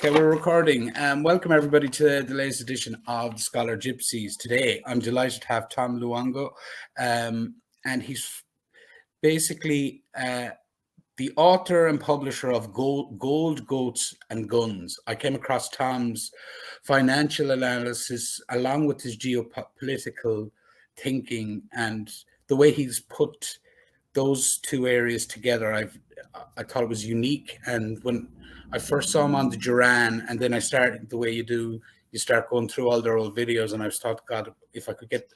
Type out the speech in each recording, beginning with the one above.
Okay, we're recording. Welcome everybody to the latest edition of the Scholar Gypsies. Today, I'm delighted to have Tom Luongo, and he's basically the author and publisher of Gold, Goats and Guns. I came across Tom's financial analysis along with his geopolitical thinking and the way he's put those two areas together. I thought it was unique, and when I first saw him on the Duran, and then I started the way you start going through all their old videos, and I was thought, God, if I could get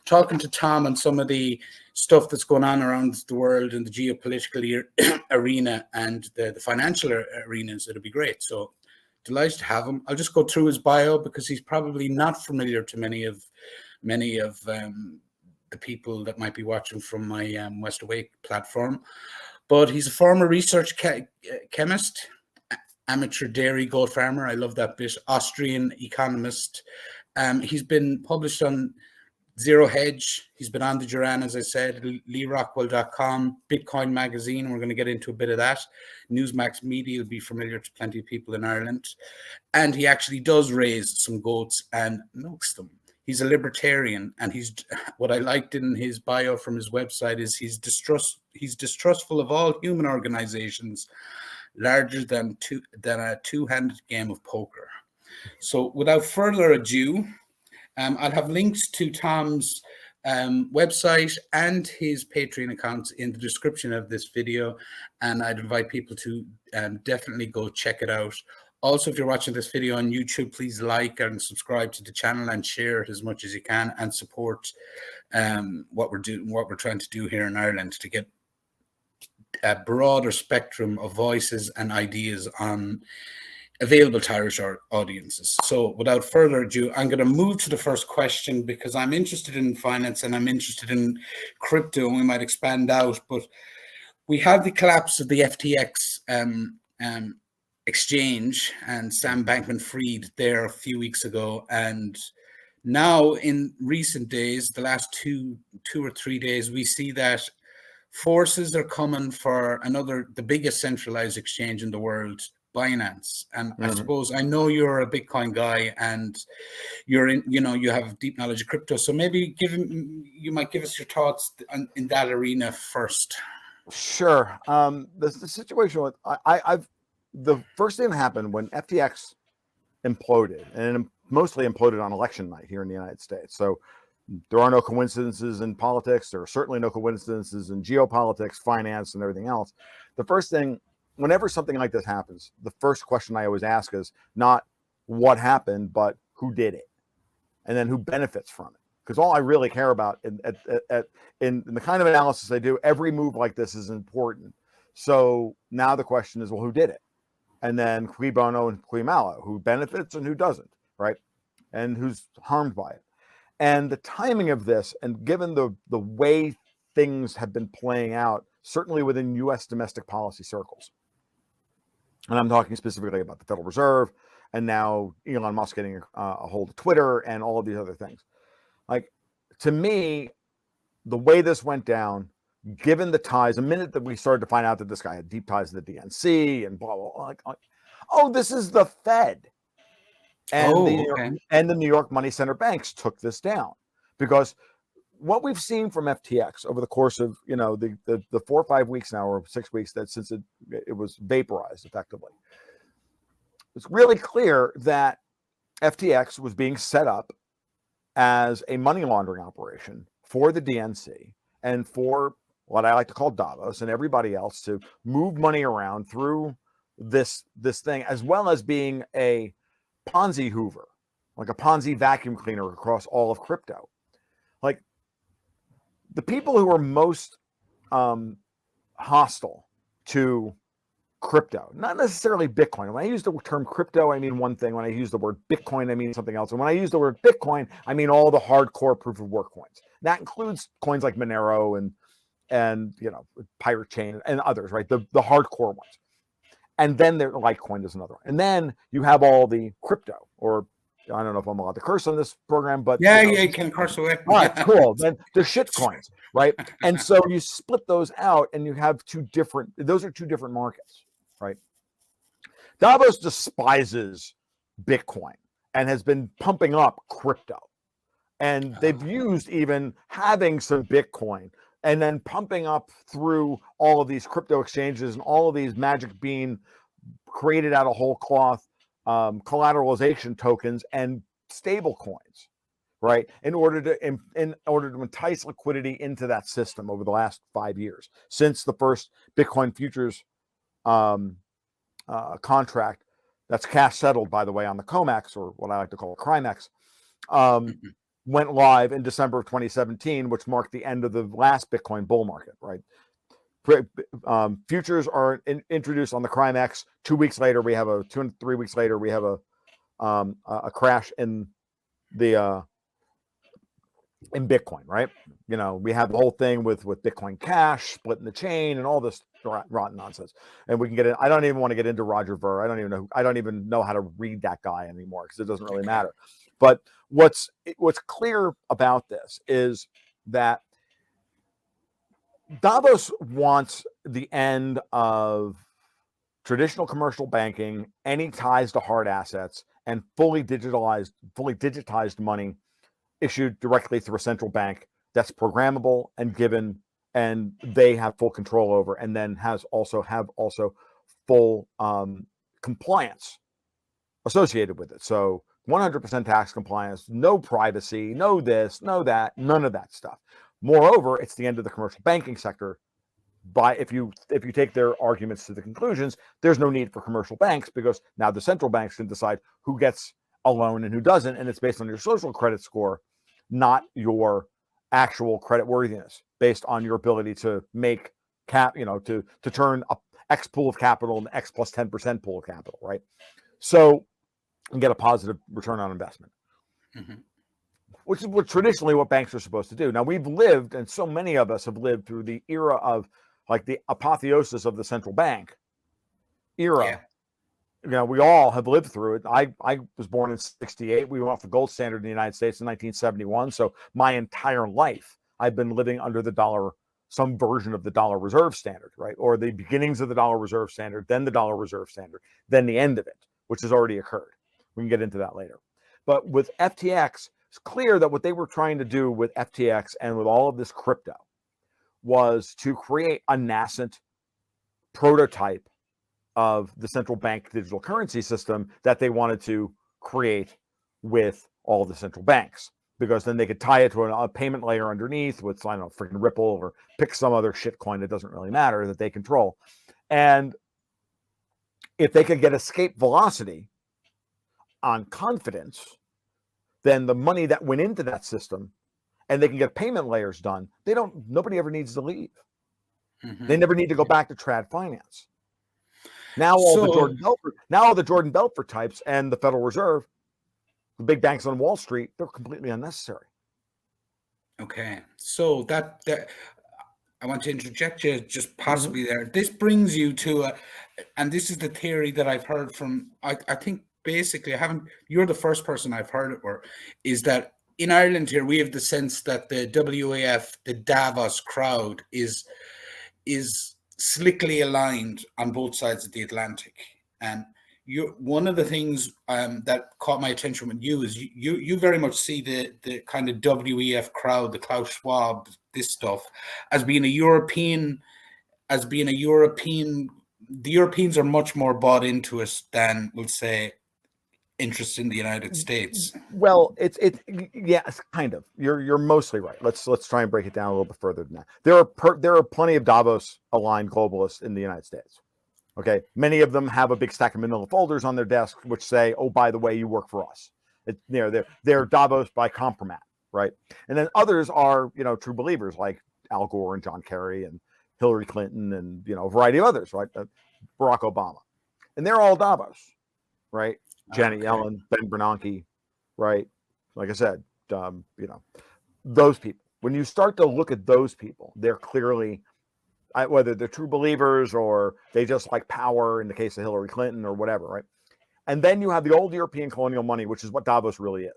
talking to Tom on some of the stuff that's going on around the world in the geopolitical arena and the financial arenas, it'd be great. So delighted to have him. I'll just go through his bio because he's probably not familiar to many of the people that might be watching from my West Awake platform. But he's a former research chemist, amateur dairy goat farmer. I love that bit. Austrian economist. He's been published on Zero Hedge. He's been on the Duran, as I said, LeeRockwell.com, Bitcoin Magazine. We're going to get into a bit of that. Newsmax Media will be familiar to plenty of people in Ireland. And he actually does raise some goats and milks them. He's a libertarian, and what I liked in his bio from his website is he's distrustful of all human organizations larger than a two-handed game of poker. So without further ado, I'll have links to Tom's website and his Patreon accounts in the description of this video, and I'd invite people to definitely go check it out. Also, if you're watching this video on YouTube, please like and subscribe to the channel and share it as much as you can, and support what we're trying to do here in Ireland to get a broader spectrum of voices and ideas on available to Irish audiences. So without further ado, I'm going to move to the first question because I'm interested in finance and I'm interested in crypto, and we might expand out, but we have the collapse of the FTX exchange and Sam Bankman-Fried there a few weeks ago, and now in recent days, the last two or 3 days, we see that forces are coming for the biggest centralized exchange in the world, Binance. And I suppose I know you're a Bitcoin guy and you have deep knowledge of crypto, so maybe you might give us your thoughts in that arena first. Sure. The situation with the first thing that happened when FTX imploded, and it mostly imploded on election night here in the United States. So there are no coincidences in politics. There are certainly no coincidences in geopolitics, finance, and everything else. The first thing, whenever something like this happens, the first question I always ask is not what happened, but who did it, and then who benefits from it. Because all I really care about in the kind of analysis I do, every move like this is important. So now the question is, well, who did it? And then cui bono and cui malo, who benefits and who doesn't, right? And who's harmed by it. And the timing of this, and given the way things have been playing out, certainly within U.S. domestic policy circles, and I'm talking specifically about the Federal Reserve, and now Elon Musk getting a hold of Twitter and all of these other things. Like, to me, the way this went down, given the ties, the minute that we started to find out that this guy had deep ties to the DNC and blah, blah, blah, like, oh, this is the Fed. And, the New York money center banks took this down. Because what we've seen from FTX over the course of, the 4 or 5 weeks now, or 6 weeks that since it was vaporized effectively, it's really clear that FTX was being set up as a money laundering operation for the DNC and for what I like to call Davos and everybody else to move money around through this thing, as well as being a Ponzi Hoover, like a Ponzi vacuum cleaner across all of crypto. Like, the people who are most hostile to crypto, not necessarily Bitcoin. When I use the term crypto, I mean one thing. When I use the word Bitcoin, I mean something else. And when I use the word Bitcoin, I mean all the hardcore proof of work coins. That includes coins like Monero and Pirate Chain and others, right? The hardcore ones. And then Litecoin is another one. And then you have all the crypto, or I don't know if I'm allowed to curse on this program, but you can curse away. All right, cool. Then the shit coins, right? And so you split those out, and you have those are two different markets, right? Davos despises Bitcoin and has been pumping up crypto. And they've used even having some Bitcoin and then pumping up through all of these crypto exchanges and all of these magic bean created out of whole cloth collateralization tokens and stable coins, right? In order to entice liquidity into that system over the last 5 years, since the first Bitcoin futures contract that's cash settled, by the way, on the COMEX, or what I like to call CRIMEX, went live in December of 2017, which marked the end of the last Bitcoin bull market, right? Futures are introduced on the CRIMEX. 2 weeks later, we have 2 and 3 weeks later, we have a crash in the in Bitcoin, right? You know, we have the whole thing with Bitcoin Cash splitting the chain and all this rotten nonsense. And we can get in. I don't even want to get into Roger Ver. I don't even know how to read that guy anymore because it doesn't really matter. But what's clear about this is that Davos wants the end of traditional commercial banking, any ties to hard assets, and fully digitized money issued directly through a central bank that's programmable and given, and they have full control over, and then have also full compliance associated with it. So 100% tax compliance, no privacy, no this, no that, none of that stuff. Moreover, it's the end of the commercial banking sector. If you take their arguments to the conclusions, there's no need for commercial banks because now the central banks can decide who gets a loan and who doesn't, and it's based on your social credit score, not your actual credit worthiness, based on your ability to make to turn a X pool of capital and X plus 10% pool of capital, right? So, and get a positive return on investment, which is traditionally what banks are supposed to do. Now we've lived, and so many of us have lived through the era of like the apotheosis of the central bank era. Yeah. You know, we all have lived through it. I was born in 1968. We went off the gold standard in the United States in 1971. So my entire life, I've been living under the dollar, some version of the dollar reserve standard, right? Or the beginnings of the dollar reserve standard, then the dollar reserve standard, then the end of it, which has already occurred. We can get into that later. But with FTX, it's clear that what they were trying to do with FTX and with all of this crypto was to create a nascent prototype of the central bank digital currency system that they wanted to create with all of the central banks, because then they could tie it to a payment layer underneath with, I don't know, freaking Ripple, or pick some other shit coin that doesn't really matter that they control. And if they could get escape velocity on confidence, then the money that went into that system, and they can get payment layers done, nobody ever needs to leave. They never need to go back to trad finance. Now all the Jordan Belfort types and the Federal Reserve, the big banks on Wall Street, they're completely unnecessary. Okay, so that I want to interject you just possibly there. This brings you to and this is the theory that I've heard from, I think basically you're the first person I've heard it, or is that in Ireland here, we have the sense that the WEF, the Davos crowd is slickly aligned on both sides of the Atlantic. And one of the things that caught my attention with you is you very much see the kind of WEF crowd, the Klaus Schwab, this stuff, as being a European. The Europeans are much more bought into it than, we'll say, interest in the United States. Well, it's kind of. You're mostly right. Let's try and break it down a little bit further than that. There are plenty of Davos aligned globalists in the United States. Okay, many of them have a big stack of manila folders on their desk which say, "Oh, by the way, you work for us." They're Davos by compromat, right? And then others are true believers like Al Gore and John Kerry and Hillary Clinton and a variety of others, right? Barack Obama, and they're all Davos, right? Janet Yellen, Ben Bernanke, right? Like I said, those people. When you start to look at those people, they're clearly, whether they're true believers or they just like power in the case of Hillary Clinton or whatever, right? And then you have the old European colonial money, which is what Davos really is.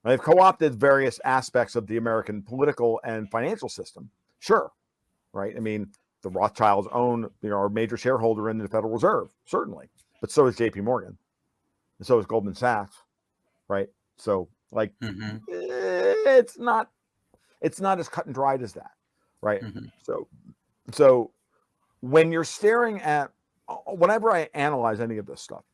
They've co-opted various aspects of the American political and financial system, sure, right? I mean, the Rothschilds own, are a major shareholder in the Federal Reserve, certainly. but so is JP Morgan, and so is Goldman Sachs, right? So like, it's not as cut and dried as that, right? So when you're staring at, whenever I analyze any of this stuff,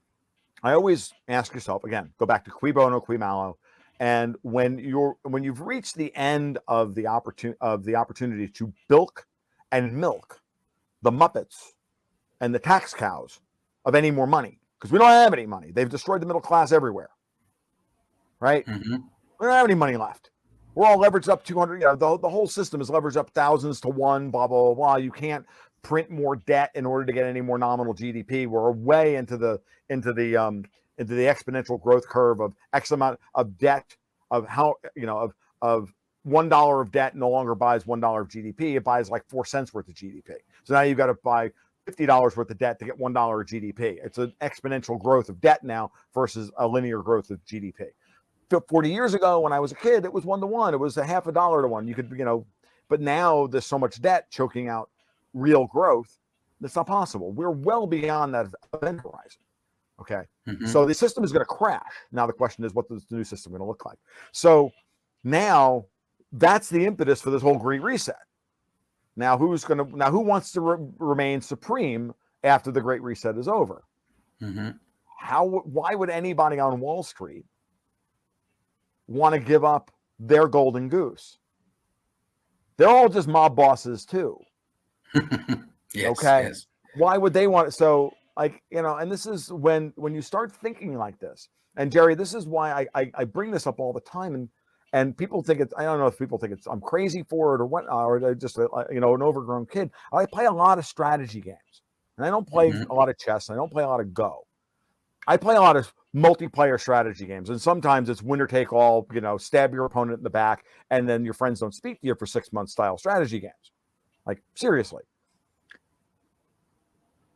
I always ask yourself, again, go back to cui bono, cui malo, and when you've reached the end of the opportunity to bilk and milk the Muppets and the tax cows of any more money, because we don't have any money. They've destroyed the middle class everywhere, right? We don't have any money left. We're all leveraged up 200. The whole system is leveraged up thousands to one. Blah blah blah. You can't print more debt in order to get any more nominal GDP. We're way into the exponential growth curve of X amount of debt, of how of $1 of debt no longer buys $1 of GDP. It buys like 4 cents worth of GDP. So now you've got to buy $50 worth of debt to get $1 of GDP. It's an exponential growth of debt now versus a linear growth of GDP. 40 years ago, when I was a kid, it was 1 to 1. It was a half a dollar to one. You could, but now there's so much debt choking out real growth. That's not possible. We're well beyond that event horizon. Okay. So the system is going to crash. Now the question is, what is the new system going to look like? So now that's the impetus for this whole Great Reset. Now who wants to remain supreme after the Great Reset is over? Why would anybody on Wall Street want to give up their golden goose? They're all just mob bosses too. Yes. Why would they want it? So and this is when you start thinking like this, and Jerry, this is why I bring this up all the time, and people think I don't know if people think I'm crazy for it or what, or they're just an overgrown kid. I play a lot of strategy games, and I don't play a lot of chess. I don't play a lot of Go. I play a lot of multiplayer strategy games, and sometimes it's winner take all, stab your opponent in the back, and then your friends don't speak to you for 6 months style strategy games. Like, seriously.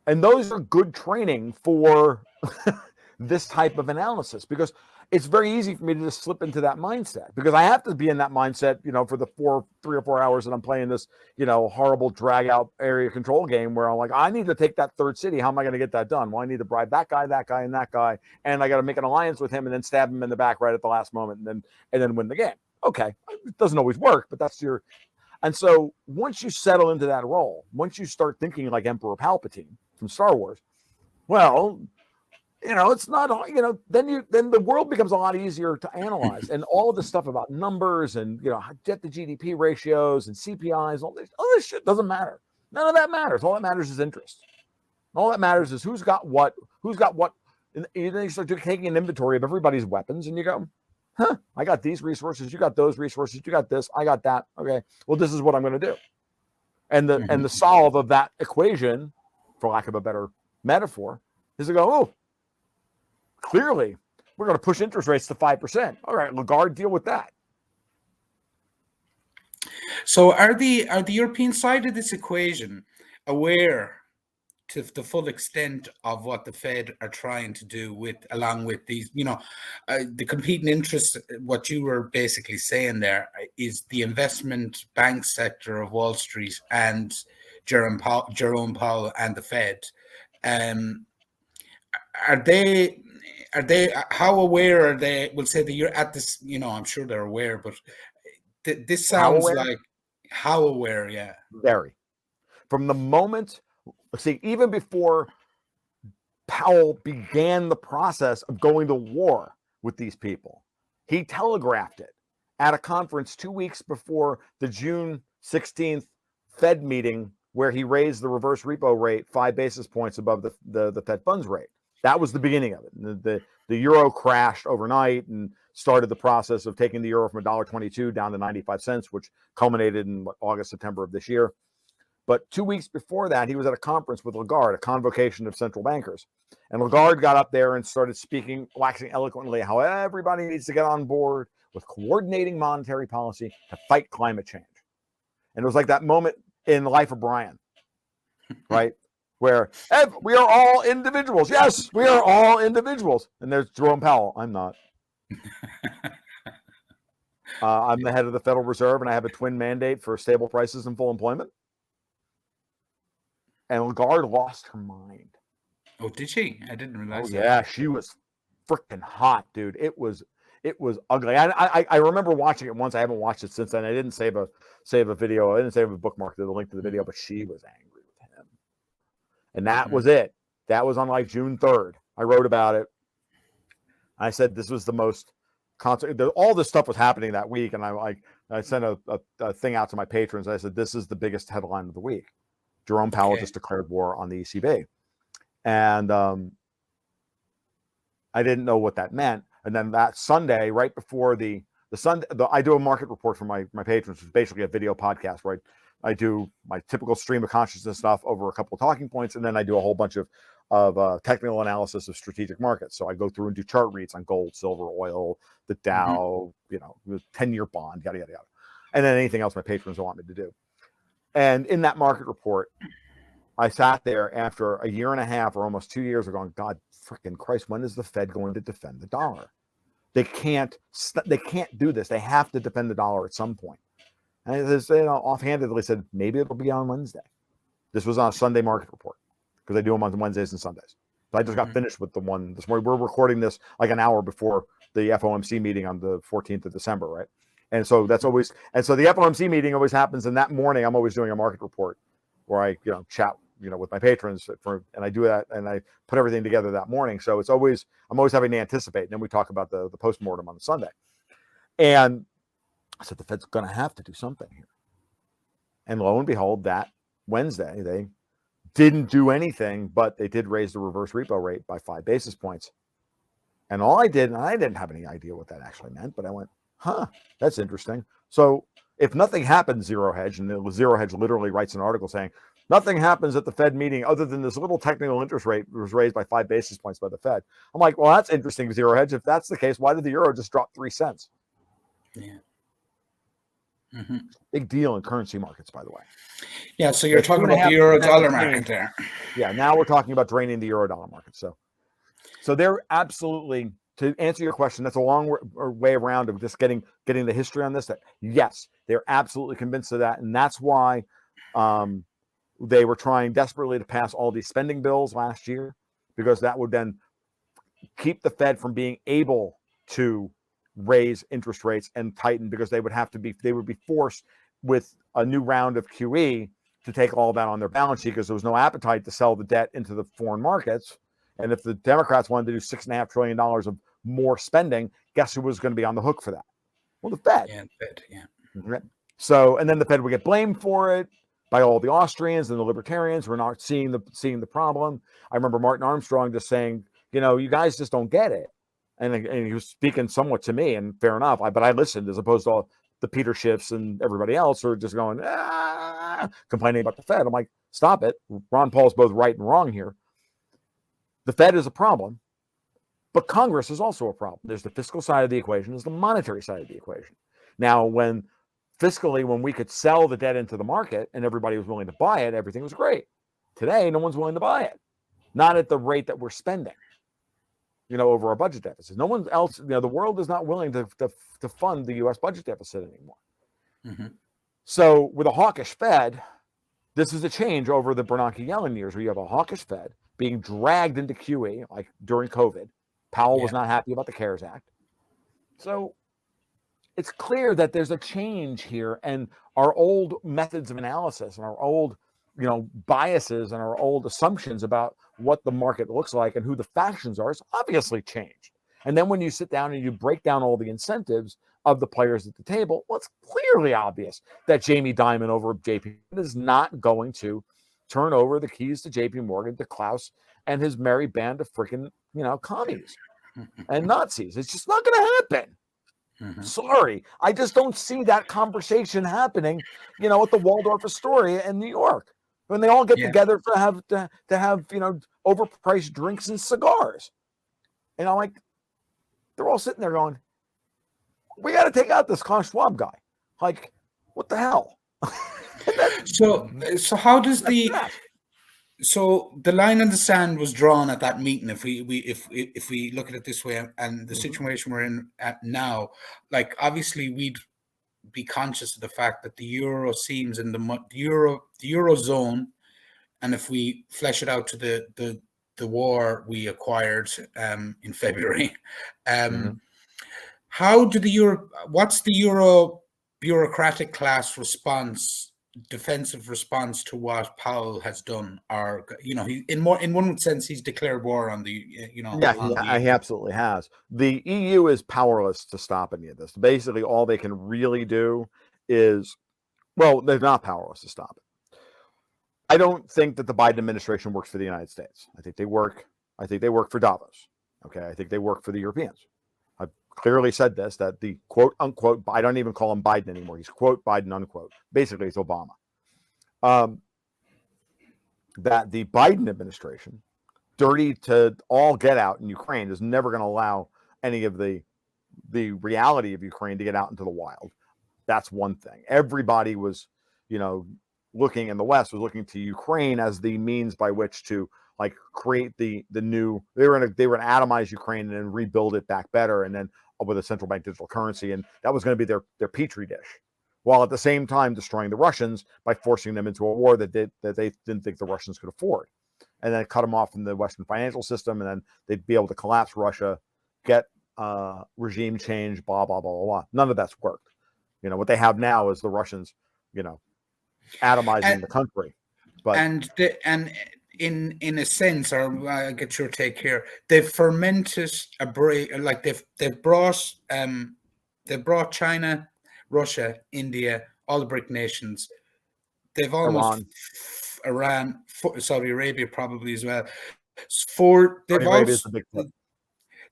And those are good training for this type of analysis, because it's very easy for me to just slip into that mindset, because I have to be in that mindset, for the 3 or 4 hours that I'm playing this, horrible drag out area control game where I'm like, I need to take that third city. How am I going to get that done? Well, I need to bribe that guy, and that guy, and I got to make an alliance with him and then stab him in the back right at the last moment and then win the game. Okay. It doesn't always work, but that's and so once you settle into that role, once you start thinking like Emperor Palpatine from Star Wars, well, it's not, then the world becomes a lot easier to analyze, and all of this stuff about numbers and, debt to GDP ratios and CPIs, all this shit doesn't matter. None of that matters. All that matters is interest. All that matters is who's got what. And then you start taking an inventory of everybody's weapons, and you go, I got these resources, you got those resources, you got this, I got that. Okay, well, this is what I'm going to do. And the solve of that equation, for lack of a better metaphor, is to go, clearly, we're going to push interest rates to 5%. All right, Lagarde, deal with that. So are the European side of this equation aware to the full extent of what the Fed are trying to do along with these, the competing interests? What you were basically saying there is the investment bank sector of Wall Street and Jerome Powell and the Fed. How aware are they? We'll say that you're at this, I'm sure they're aware, but this sounds like how aware, yeah. Very. From the moment, even before Powell began the process of going to war with these people, he telegraphed it at a conference 2 weeks before the June 16th Fed meeting, where he raised the reverse repo rate 5 basis points above the Fed funds rate. That was the beginning of it. The euro crashed overnight and started the process of taking the euro from $1.22 down to 95 cents, which culminated in August, September of this year. But 2 weeks before that, he was at a conference with Lagarde, a convocation of central bankers. And Lagarde got up there and started speaking, waxing eloquently, how everybody needs to get on board with coordinating monetary policy to fight climate change. And it was like that moment in the life of Brian, right? Where we are all individuals. Yes, we are all individuals. And there's Jerome Powell. I'm not. I'm the head of the Federal Reserve, and I have a twin mandate for stable prices and full employment. And Lagarde lost her mind. Oh, did she? I didn't realize Oh that. yeah, she was freaking hot, dude. It was ugly. I remember watching it once. I haven't watched it since then. I didn't save a video. I didn't save a bookmark to the link to the video, but she was angry with him. And that was it. That was on like June 3rd. I wrote about it. I said this was the most all this stuff was happening that week, and I sent a thing out to my patrons. I said this is the biggest headline of the week. Jerome Powell just declared war on the ECB, and I didn't know what that meant. And then that Sunday, right before the Sunday, I do a market report for my patrons, which is basically a video podcast where I do my typical stream of consciousness stuff over a couple of talking points, and then I do a whole bunch of technical analysis of strategic markets. So I go through and do chart reads on gold, silver, oil, the Dow, the 10-year bond, yada, yada, yada. And then anything else my patrons want me to do. And in that market report, I sat there after a year and a half or almost 2 years ago, going, God freaking Christ, when is the Fed going to defend the dollar? They can't do this. They have to defend the dollar at some point. And I just, offhandedly said, maybe it'll be on Wednesday. This was on a Sunday market report because I do them on Wednesdays and Sundays. So I just got finished with the one this morning. We're recording this like an hour before the FOMC meeting on the 14th of December, right? And so that's always, and so the FOMC meeting always happens. And that morning, I'm always doing a market report where I, chat, with my patrons and I do that and I put everything together that morning. So I'm always having to anticipate. And then we talk about the postmortem on the Sunday. And I said, the Fed's going to have to do something here. And lo and behold, that Wednesday, they didn't do anything, but they did raise the reverse repo rate by 5 basis points. And all I did, and I didn't have any idea what that actually meant, but I went, that's interesting. So if nothing happens, Zero Hedge, and the Zero Hedge literally writes an article saying, nothing happens at the Fed meeting other than this little technical interest rate was raised by 5 basis points by the Fed. I'm like, well, that's interesting, Zero Hedge. If that's the case, why did the euro just drop 3 cents? Yeah. Big deal in currency markets, by the way. Yeah, so you're talking about the euro-dollar market there. Yeah, now we're talking about draining the euro-dollar market. So they're absolutely, to answer your question, that's a long way around of just getting the history on this. That yes, they're absolutely convinced of that, and that's why they were trying desperately to pass all these spending bills last year, because that would then keep the Fed from being able to raise interest rates and tighten, because they would be forced with a new round of QE to take all that on their balance sheet, because there was no appetite to sell the debt into the foreign markets. And if the Democrats wanted to do $6.5 trillion of more spending, guess who was going to be on the hook for that? Well, the Fed. Yeah, the Fed, yeah. Okay. So, and then the Fed would get blamed for it by all the Austrians and the libertarians who are not seeing the problem. I remember Martin Armstrong just saying, you guys just don't get it. And he was speaking somewhat to me, and fair enough. But I listened, as opposed to all the Peter Schiffs and everybody else who are just going, complaining about the Fed. I'm like, stop it. Ron Paul's both right and wrong here. The Fed is a problem, but Congress is also a problem. There's the fiscal side of the equation, there's the monetary side of the equation. Now, when we could sell the debt into the market and everybody was willing to buy it, everything was great. Today, no one's willing to buy it. Not at the rate that we're spending. Over our budget deficit. No one else, the world is not willing to fund the U.S. budget deficit anymore. So with a hawkish Fed, this is a change over the Bernanke-Yellen years, where you have a hawkish Fed being dragged into QE, like during COVID. Powell was not happy about the CARES Act. So it's clear that there's a change here, and our old methods of analysis and our old biases and our old assumptions about what the market looks like and who the factions are is obviously changed. And then when you sit down and you break down all the incentives of the players at the table, well, it's clearly obvious that Jamie Dimon over JP is not going to turn over the keys to JP Morgan to Klaus and his merry band of freaking, commies and Nazis. It's just not going to happen. Sorry. I just don't see that conversation happening, at the Waldorf Astoria in New York, when they all get together to have overpriced drinks and cigars. And I'm like, they're all sitting there going, we got to take out this Klaus Schwab guy. Like, what the hell? So how does so the line in the sand was drawn at that meeting? If we look at it this way, and the situation we're in at now, like obviously we'd be conscious of the fact that the euro seems in the eurozone, and if we flesh it out to the the war we acquired in February. Mhm. How do what's the Euro bureaucratic class response, defensive response to what Powell has done? Or, in one sense, he's declared war on the, Yeah, he absolutely has. The EU is powerless to stop any of this. Basically, all they can really do is, well, they're not powerless to stop it. I don't think that the Biden administration works for the United States. I think they work for Davos. Okay. I think they work for the Europeans. I've clearly said this, that the quote unquote, I don't even call him Biden anymore. He's quote Biden unquote. Basically, it's Obama. That the Biden administration, dirty to all get out in Ukraine, is never going to allow any of the reality of Ukraine to get out into the wild. That's one thing. Everybody was, looking in the West was looking to Ukraine as the means by which to like create the new. They were going to atomize Ukraine and then rebuild it back better, and then with a central bank digital currency, and that was going to be their petri dish, while at the same time destroying the Russians by forcing them into a war that they didn't think the Russians could afford, and then cut them off from the Western financial system, and then they'd be able to collapse Russia, get regime change, blah blah blah blah blah. None of that's worked. What they have now is the Russians, atomizing the country. But and in a sense, or I get your take here, they've fermented a break. Like they've brought China, Russia, India, all the BRIC nations. They've almost Iran, Saudi Arabia probably as well.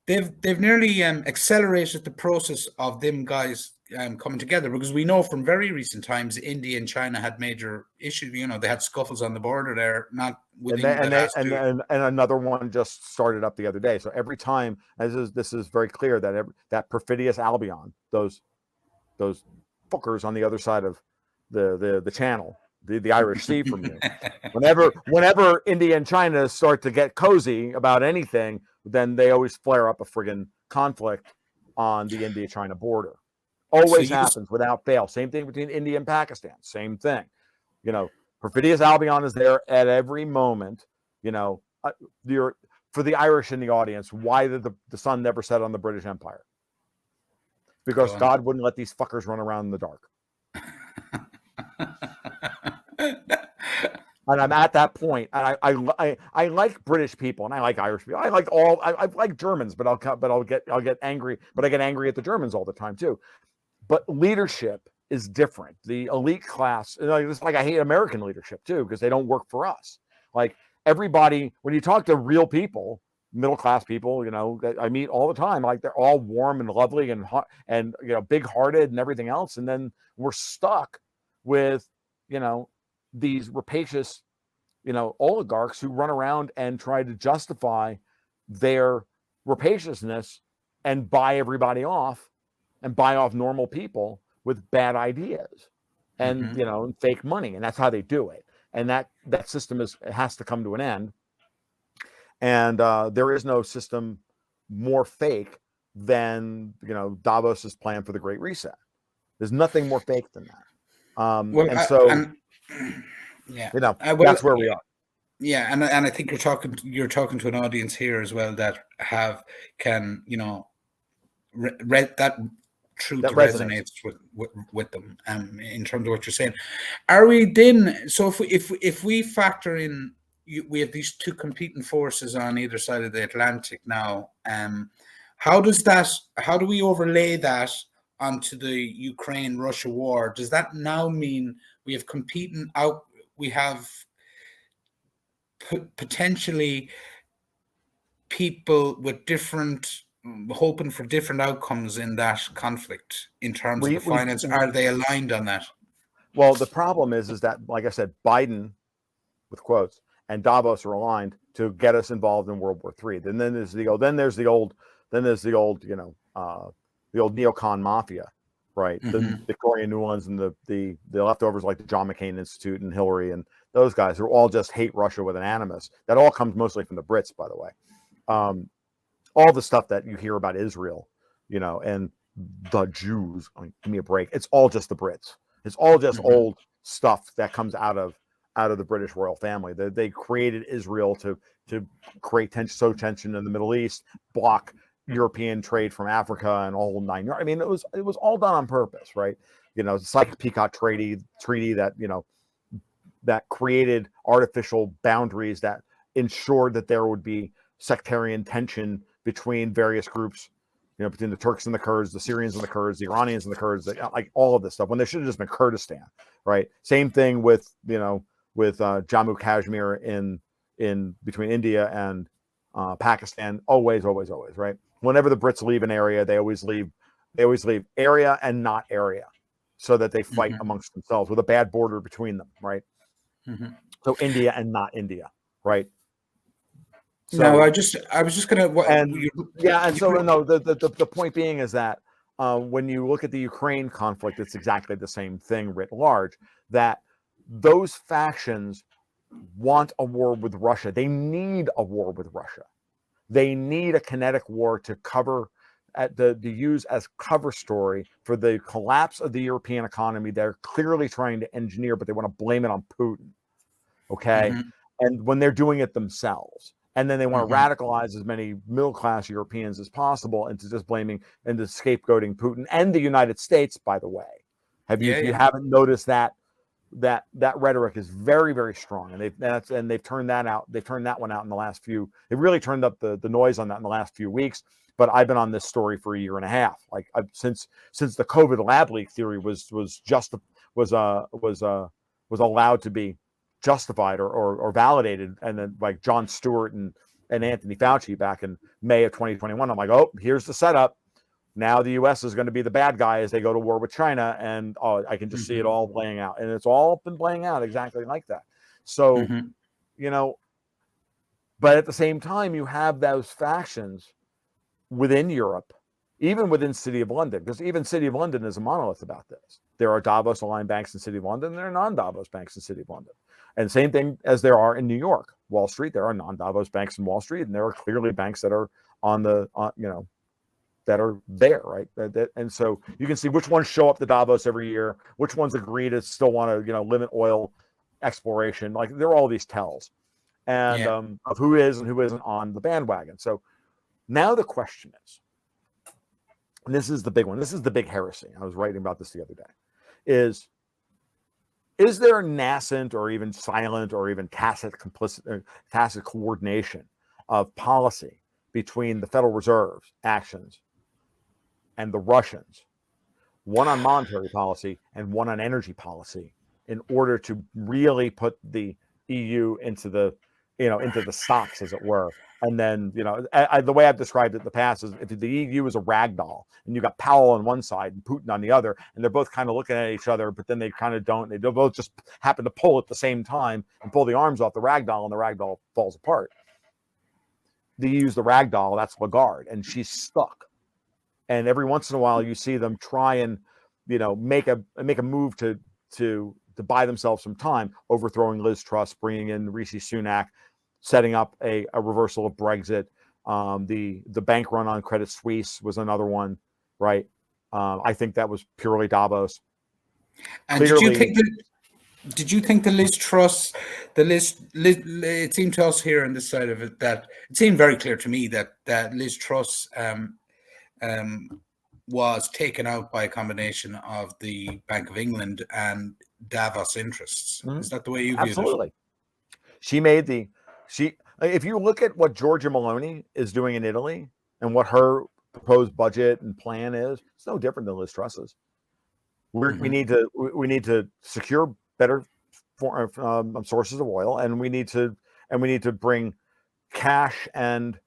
They've nearly accelerated the process of them guys coming together, because we know from very recent times India and China had major issues. They had scuffles on the border there, not within and another one just started up the other day. So every time, this is very clear that that perfidious Albion, those fuckers on the other side of the channel, the Irish Sea from you. Whenever India and China start to get cozy about anything, then they always flare up a friggin' conflict on the India-China border. Always happens without fail. Same thing between India and Pakistan. Same thing. Perfidious Albion is there at every moment. For the Irish in the audience, why did the sun never set on the British Empire? Because God wouldn't let these fuckers run around in the dark. And I'm at that point, and I like British people, and I like Irish people. I like Germans, but I'll get angry. But I get angry at the Germans all the time too. But leadership is different. The elite class, it's like I hate American leadership too, because they don't work for us. Like everybody, when you talk to real people, middle class people, that I meet all the time, like they're all warm and lovely and hot and big hearted and everything else, and then we're stuck with these rapacious, oligarchs who run around and try to justify their rapaciousness and buy everybody off and buy off normal people with bad ideas and, and fake money. And that's how they do it. And that system has to come to an end. And there is no system more fake than, Davos's plan for the Great Reset. There's nothing more fake than that. That's where we are. Yeah, and I think you're talking to an audience here as well that can that truth that resonates with them in terms of what you're saying. Are we then? So if we factor in, we have these two competing forces on either side of the Atlantic now. How do we overlay that onto the Ukraine-Russia war? Does that now mean we have we have potentially people with hoping for different outcomes in that conflict in terms of the finance? Are they aligned on that? Well, the problem is that, like I said, Biden, with quotes, and Davos are aligned to get us involved in World War III. Then there's the old neocon mafia, right? Mm-hmm. The Victorian New Ones and the leftovers like the John McCain Institute and Hillary and those guys who all just hate Russia with an animus. That all comes mostly from the Brits, by the way. All the stuff that you hear about Israel, and the Jews. I mean, give me a break. It's all just the Brits. It's all just old stuff that comes out of out of the British royal family. They created Israel to create tension in the Middle East, block European trade from Africa, and all 9 yards. I mean, it was all done on purpose, right? You know, it's like the Peacock treaty that, you know, that created artificial boundaries that ensured that there would be sectarian tension between various groups, you know, between the Turks and the Kurds, the Syrians and the Kurds, the Iranians and the Kurds, like all of this stuff, when there should have just been Kurdistan, right? Same thing with, you know, with Jammu Kashmir in between India and Pakistan. Always, right? Whenever the Brits leave an area, they always leave area and not area, so that they fight amongst themselves with a bad border between them, right? So India and not India, right? So, no, I was just gonna. The point being is that when you look at the Ukraine conflict, it's exactly the same thing writ large. That those factions want a war with Russia. They need a war with Russia. They need a kinetic war to cover to use as cover story for the collapse of the European economy. They're clearly trying to engineer, but they want to blame it on Putin. Okay, and when they're doing it themselves. And then they want to radicalize as many middle-class Europeans as possible into just blaming and to scapegoating Putin and the United States, by the way. If you haven't noticed that rhetoric is very, very strong. And they've turned that out. They've turned that one out in the last few. They really turned up the noise on that in the last few weeks. But I've been on this story for a year and a half. Like since the COVID lab leak theory was allowed to be justified or validated, and then like Jon Stewart and Anthony Fauci back in May of 2021, I'm like, oh, here's the setup. Now the U.S. is going to be the bad guy as they go to war with China, and I can just see it all playing out, and it's all been playing out exactly like that. So, you know, but at the same time, you have those factions within Europe, even within City of London, because even City of London is a monolith about this. There are Davos aligned banks in City of London, and there are non-Davos banks in City of London. And same thing as there are in New York, Wall Street. There are non-Davos banks in Wall Street, and there are clearly banks that are that are there, right? And so you can see which ones show up to Davos every year, which ones agree to still want to, limit oil exploration. Like there are all these tells, and of who is and who isn't on the bandwagon. So now the question is, and this is the big one. This is the big heresy. I was writing about this the other day. Is there nascent or even silent or even tacit coordination of policy between the Federal Reserve's actions and the Russians, one on monetary policy and one on energy policy, in order to really put the EU into the stocks, as it were? And then, the way I've described it in the past is if the EU is a rag doll and you got Powell on one side and Putin on the other, and they're both kind of looking at each other, but then they kind of don't. They both just happen to pull at the same time and pull the arms off the rag doll, and the rag doll falls apart. They use the rag doll, that's Lagarde, and she's stuck. And every once in a while, you see them try and, make a move to buy themselves some time, overthrowing Liz Truss, bringing in Rishi Sunak, setting up a reversal of Brexit. The bank run on Credit Suisse was another one, right? I think that was purely Davos. And did you think the Liz Truss, it seemed to us here on this side of it that it seemed very clear to me that Liz Truss was taken out by a combination of the Bank of England and Davos interests. Is that the way you viewed it? Absolutely. If you look at what Giorgia Meloni is doing in Italy and what her proposed budget and plan is, it's no different than Liz Truss's. We need to secure better sources of oil, and we need to bring cash and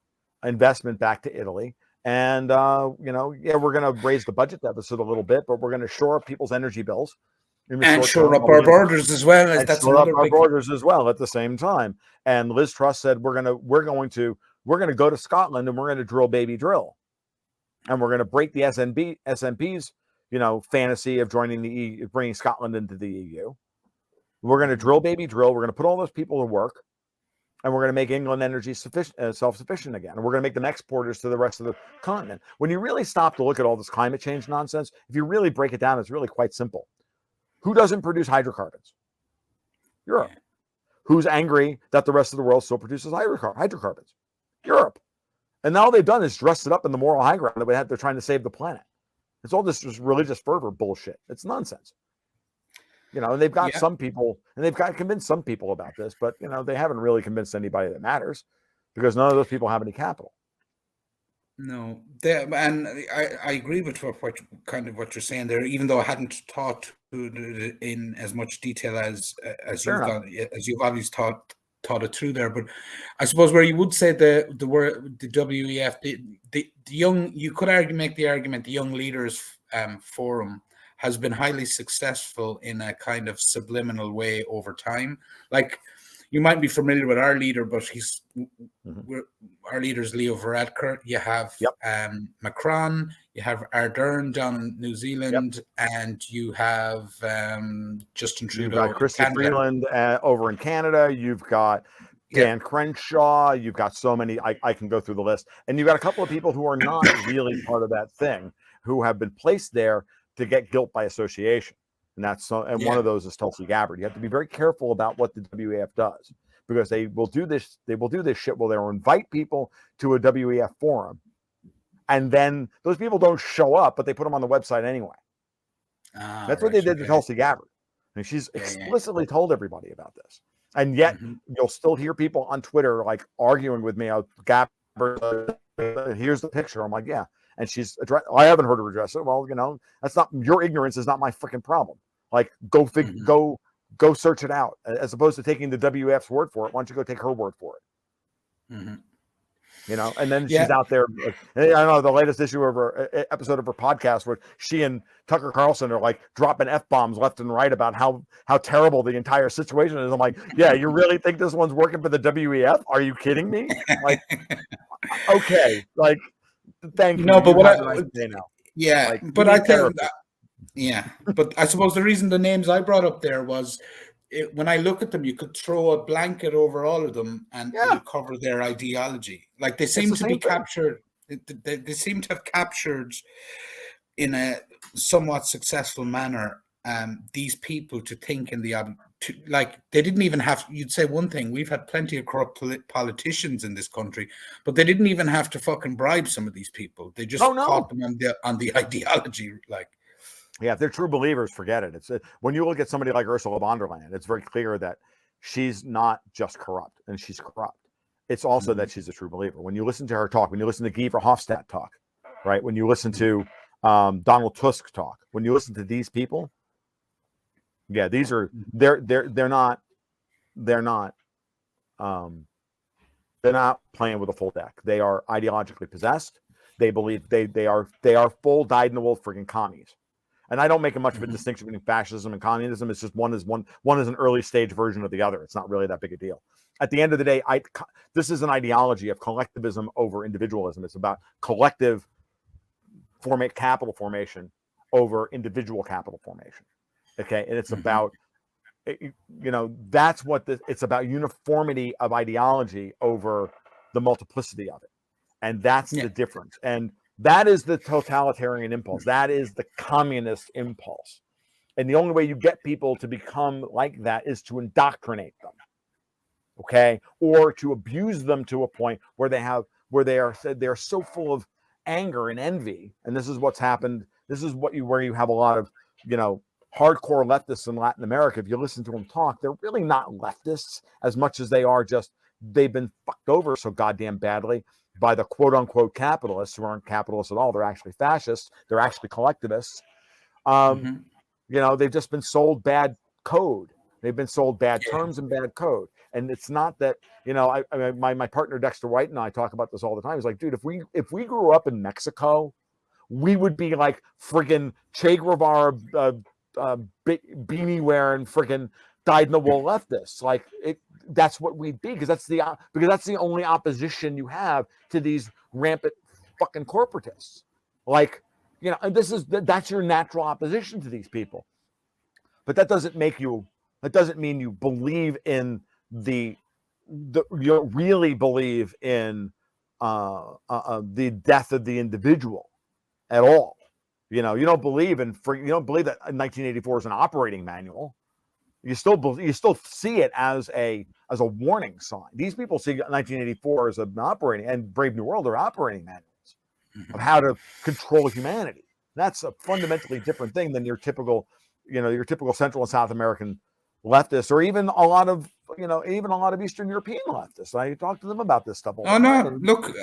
investment back to Italy. And we're going to raise the budget deficit a little bit, but we're going to shore up people's energy bills. And shore up our borders as well. That's another big borders as well at the same time. And Liz Truss said we're going to go to Scotland and we're going to drill baby drill, and we're going to break the SNP's fantasy of joining the EU, bringing Scotland into the EU. We're going to drill baby drill. We're going to put all those people to work, and we're going to make England energy self-sufficient again. And we're going to make them exporters to the rest of the continent. When you really stop to look at all this climate change nonsense, if you really break it down, it's really quite simple. Who doesn't produce hydrocarbons? Europe. Who's angry that the rest of the world still produces hydrocarbons? Europe. And now all they've done is dressed it up in the moral high ground that they're trying to save the planet. It's all this religious fervor bullshit. It's nonsense. And they've got some people, and they've got to convince some people about this, but they haven't really convinced anybody that matters, because none of those people have any capital. No, and I agree with what you're saying there, even though I hadn't thought in as much detail as you've obviously thought it through there. But I suppose where you would say the WEF, the young, you could make the argument the Young Leaders Forum has been highly successful in a kind of subliminal way over time. Like, you might be familiar with our leader, but our leader's Leo Varadkar. You have Macron, you have Ardern down in New Zealand, and you have Justin Trudeau. You've got Chrystia Freeland over in Canada. You've got Dan Crenshaw. You've got so many. I can go through the list. And you've got a couple of people who are not really part of that thing, who have been placed there to get guilt by association. And one of those is Tulsi Gabbard. You have to be very careful about what the WEF does, because they will do this. They will do this shit where they'll invite people to a WEF forum, and then those people don't show up, but they put them on the website anyway. That's what they did to Tulsi Gabbard. And she's explicitly told everybody about this. And yet you'll still hear people on Twitter like arguing with me. Gabbard, here's the picture. I'm like, yeah. And I haven't heard her address it. Well, that's not your ignorance is not my freaking problem. Like, go search it out, as opposed to taking the WF's word for it. Why don't you go take her word for it? And then she's out there. I don't know, the latest issue of her episode of her podcast where she and Tucker Carlson are like dropping F-bombs left and right about how terrible the entire situation is. I'm like, yeah, you really think this one's working for the WEF? Are you kidding me? Like, okay, like, thank you. No, but what I but I suppose the reason the names I brought up there was, when I look at them, you could throw a blanket over all of them and you cover their ideology. Like, they seem to be captured. They seem to have captured in a somewhat successful manner these people to think in the like, they didn't even have. You'd say one thing: we've had plenty of corrupt politicians in this country, but they didn't even have to fucking bribe some of these people. They just caught them on the ideology, like. Yeah, if they're true believers, forget it. It's when you look at somebody like Ursula von der Leyen, it's very clear that she's not just corrupt, and she's corrupt. It's also that she's a true believer. When you listen to her talk, when you listen to Guy Verhofstadt talk, right? When you listen to Donald Tusk talk, when you listen to these people, these are they're not playing with a full deck. They are ideologically possessed. They believe they are full dyed-in-the-wool freaking commies. And I don't make much of a distinction between fascism and communism. It's just one is an early stage version of the other. It's not really that big a deal. At the end of the day, this is an ideology of collectivism over individualism. It's about collective capital formation over individual capital formation. Okay, and it's about, that's what it's about, uniformity of ideology over the multiplicity of it, and that's the difference. And that is the totalitarian impulse. That is the communist impulse. And the only way you get people to become like that is to indoctrinate them, okay, or to abuse them to a point where they're so full of anger and envy. And this is what's happened. This is where you have a lot of hardcore leftists in Latin America. If you listen to them talk, they're really not leftists as much as they are just they've been fucked over so goddamn badly by the quote unquote capitalists, who aren't capitalists at all. They're actually fascists. They're actually collectivists. They've just been sold bad code. They've been sold bad terms and bad code. And it's not that, my partner Dexter White and I talk about this all the time. He's like, dude, if we grew up in Mexico, we would be like friggin' Che Guevara beanie wearing friggin' dyed-in-the-wool leftists. Like, that's what we'd be, because that's the only opposition you have to these rampant fucking corporatists. Like, and that's your natural opposition to these people. But that doesn't mean you believe in you really believe in the death of the individual at all. You don't believe that 1984 is an operating manual. You still see it as a warning sign. These people see 1984 as an operating, and Brave New World are operating manuals of how to control humanity. That's a fundamentally different thing than your typical Central and South American leftists, or even a lot of Eastern European leftists. I talk to them about this stuff all the time. No, look,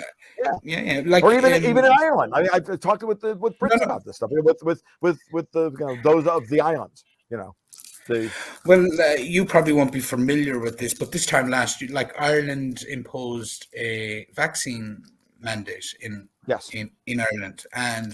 yeah, like, or even in Ireland. I talked with Brits about this stuff. With the those of the islands. Well, you probably won't be familiar with this, but this time last year, like, Ireland imposed a vaccine mandate in Ireland, and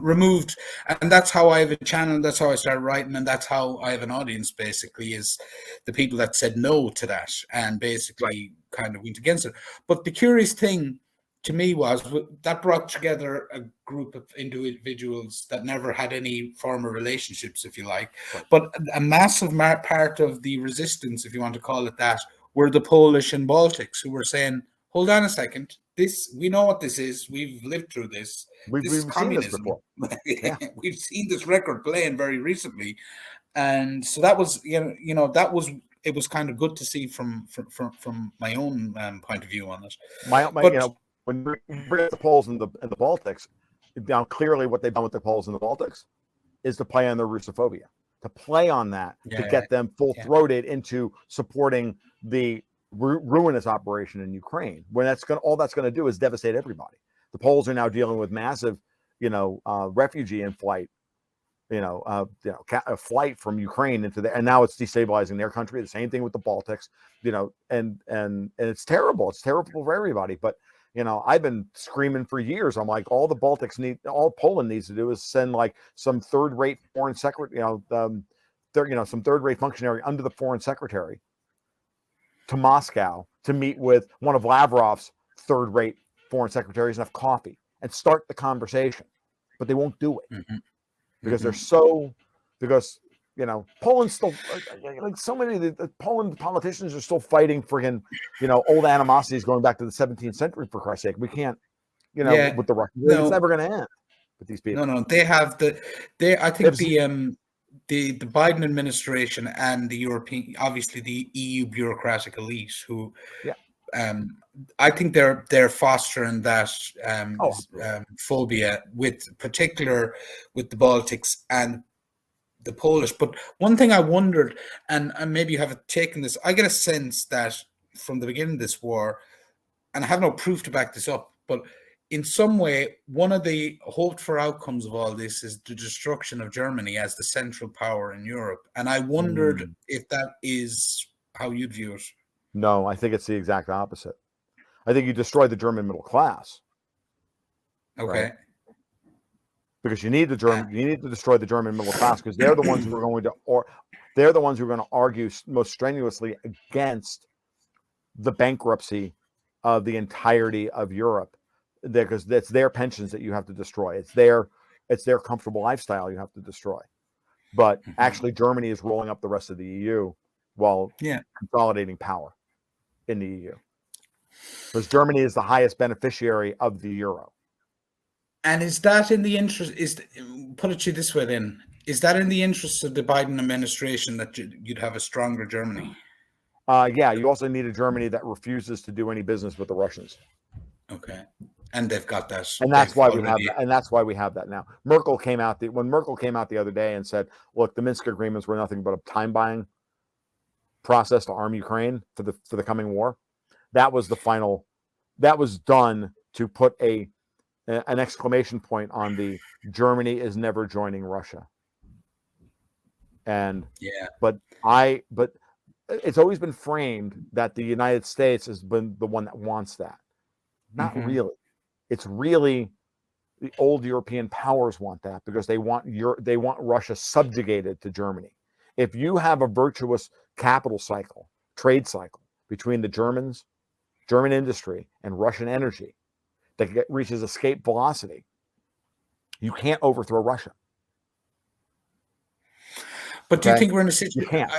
removed, and that's how I have a channel, that's how I started writing, and that's how I have an audience, basically, is the people that said no to that and basically kind of went against it. But the curious thing to me was that brought together a group of individuals that never had any formal relationships, if you like. But a massive part of the resistance, if you want to call it that, were the Polish and Baltics, who were saying, hold on a second, we know what this is. We've lived through this. This is communism. We've seen this record playing very recently. And so that was, it was kind of good to see from my own point of view on it. When we bring up the Poles and the Baltics, now clearly what they've done with the Poles and the Baltics is to play on their Russophobia, to play on that, to get them full-throated into supporting the ruinous operation in Ukraine. When all that's going to do is devastate everybody. The Poles are now dealing with massive, refugee in flight, a flight from Ukraine into there, and now it's destabilizing their country. The same thing with the Baltics, and it's terrible. It's terrible for everybody. But I've been screaming for years. I'm like, all Poland needs to do is send like some third-rate foreign secretary, some third-rate functionary under the foreign secretary to Moscow to meet with one of Lavrov's third-rate foreign secretaries and have coffee and start the conversation. But they won't do it because Poland's still, like, so many of the Poland politicians are still fighting friggin', old animosities going back to the 17th century, for Christ's sake. We can't, with the Russians. It's never going to end with these people. No, they have I think the Biden administration and the European, obviously the EU bureaucratic elite, who, I think they're fostering that phobia, particular with the Baltics and the Polish. But one thing I wondered, and maybe you haven't taken this, I get a sense that from the beginning of this war, and I have no proof to back this up, but in some way, one of the hoped for outcomes of all this is the destruction of Germany as the central power in Europe. And I wondered if that is how you'd view it. No, I think it's the exact opposite. I think you destroy the German middle class. Okay. Right? Because you need to destroy the German middle class, because they're the ones who are going to argue most strenuously against the bankruptcy of the entirety of Europe, because it's their pensions that you have to destroy. It's their comfortable lifestyle you have to destroy. But actually, Germany is rolling up the rest of the EU while consolidating power in the EU, because Germany is the highest beneficiary of the euro. And is that in the interest? Put it to you this way, then: is that in the interest of the Biden administration that you'd have a stronger Germany? You also need a Germany that refuses to do any business with the Russians. Okay, and they've got that, and that's why we have that. And that's why we have that now. When Merkel came out the other day and said, "Look, the Minsk agreements were nothing but a time-buying process to arm Ukraine for the coming war." That was the final. That was done to put an exclamation point on the Germany is never joining Russia. And but it's always been framed that the United States has been the one that wants that. Not really. It's really the old European powers want that, because they want Russia subjugated to Germany. If you have a virtuous capital cycle, trade cycle between the German industry and Russian energy that reaches escape velocity, you can't overthrow Russia. But do you think we're in a situation? You can't.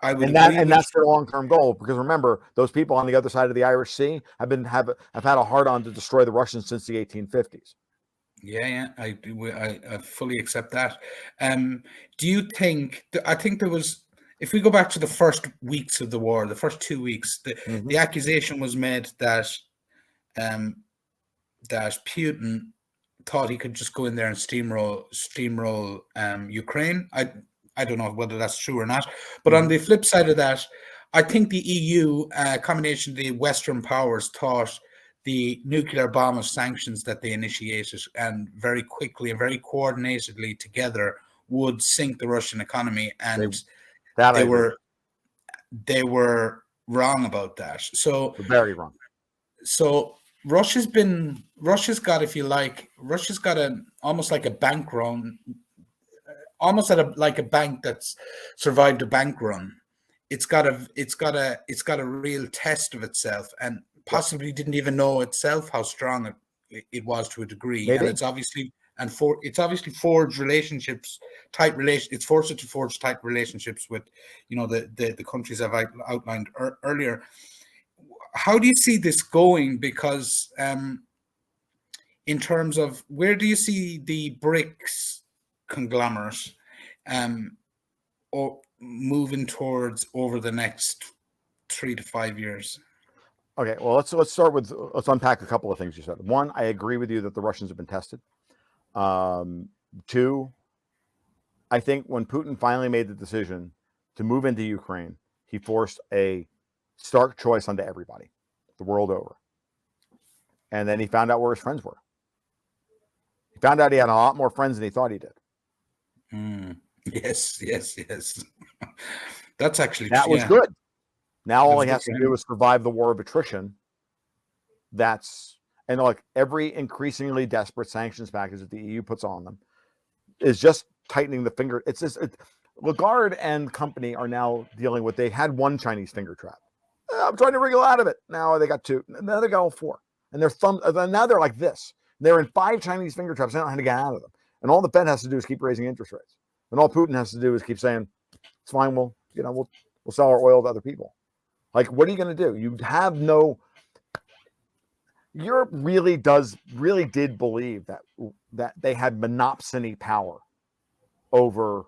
I would, and that's their long-term goal, because remember, those people on the other side of the Irish Sea have had a hard-on to destroy the Russians since the 1850s. I fully accept that. Do you think? I think there was if we go back to the first weeks of the war, the first 2 weeks, the accusation was made that that Putin thought he could just go in there and steamroll Ukraine. I don't know whether that's true or not. But on the flip side of that, I think the EU, combination of the Western powers, thought the nuclear bomb of sanctions that they initiated and very quickly and very coordinatedly together would sink the Russian economy, and they were wrong about that. So very wrong. So Russia's got, if you like, almost like a bank run, almost like a bank that's survived a bank run. It's got a real test of itself, and possibly didn't even know itself how strong it was to a degree. Maybe. And it's obviously forged relationships, it's forced it to forge tight relationships with, the countries I've outlined earlier. How do you see this going? Because in terms of, where do you see the BRICS conglomerate or moving towards over the next 3 to 5 years? Okay, well, let's unpack a couple of things you said. One, I agree with you that the Russians have been tested. Two, I think when Putin finally made the decision to move into Ukraine, he forced a stark choice onto everybody, the world over. And then he found out where his friends were. He found out he had a lot more friends than he thought he did. Yes. That's actually, that was good. Now all he has to do is survive the war of attrition. And like every increasingly desperate sanctions package that the EU puts on them is just tightening the finger. Lagarde and company are now dealing with, they had one Chinese finger trap. I'm trying to wriggle out of it. Now they got two. Now they got all four. And now they're like this. They're in 5 Chinese finger traps. They don't know how to get out of them. And all the Fed has to do is keep raising interest rates. And all Putin has to do is keep saying, it's fine, we'll sell our oil to other people. Like, what are you going to do? You have no... Europe really did believe that they had monopsony power over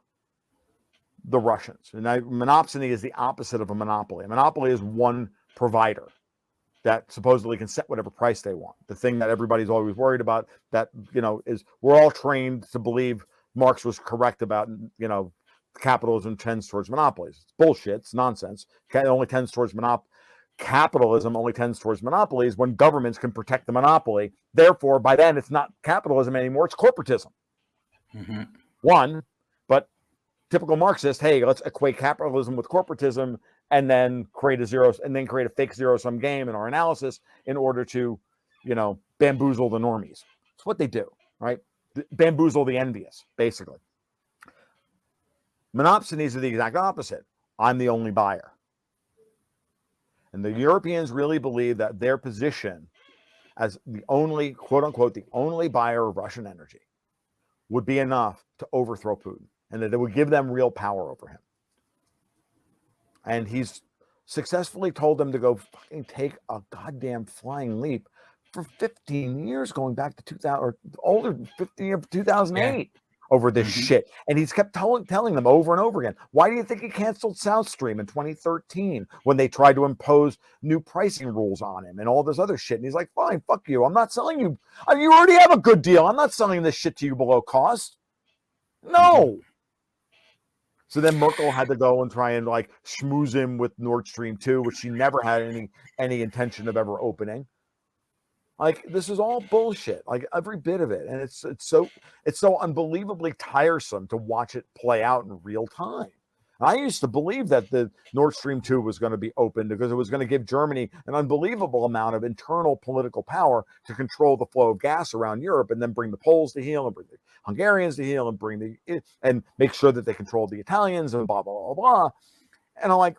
the Russians. And monopsony is the opposite of a monopoly. A monopoly is one provider that supposedly can set whatever price they want. The thing that everybody's always worried about, that, is we're all trained to believe Marx was correct about, capitalism tends towards monopolies. It's bullshit. It's nonsense. It only tends towards capitalism only tends towards monopolies when governments can protect the monopoly. Therefore, by then, it's not capitalism anymore. It's corporatism. One, but typical Marxist, hey, let's equate capitalism with corporatism and then create a fake zero-sum game in our analysis in order to, bamboozle the normies. It's what they do, right? Bamboozle the envious, basically. Monopsonies are the exact opposite. I'm the only buyer. And the Europeans really believe that their position as the only, quote unquote, the only buyer of Russian energy would be enough to overthrow Putin, and that it would give them real power over him. And he's successfully told them to go fucking take a goddamn flying leap for 15 years, going back to 2000 or older, 2008. Over this shit. And he's kept telling them over and over again, why do you think he canceled South Stream in 2013 when they tried to impose new pricing rules on him and all this other shit? And he's like, fine, fuck you. I'm not selling you. You already have a good deal. I'm not selling this shit to you below cost. No. So then Merkel had to go and try and like schmooze him with Nord Stream 2, which she never had any intention of ever opening. Like, this is all bullshit, like every bit of it. And it's so unbelievably tiresome to watch it play out in real time. I used to believe that the Nord Stream 2 was going to be open because it was going to give Germany an unbelievable amount of internal political power to control the flow of gas around Europe, and then bring the Poles to heel and bring the Hungarians to heel and make sure that they controlled the Italians and blah, blah, blah, blah. And I'm like,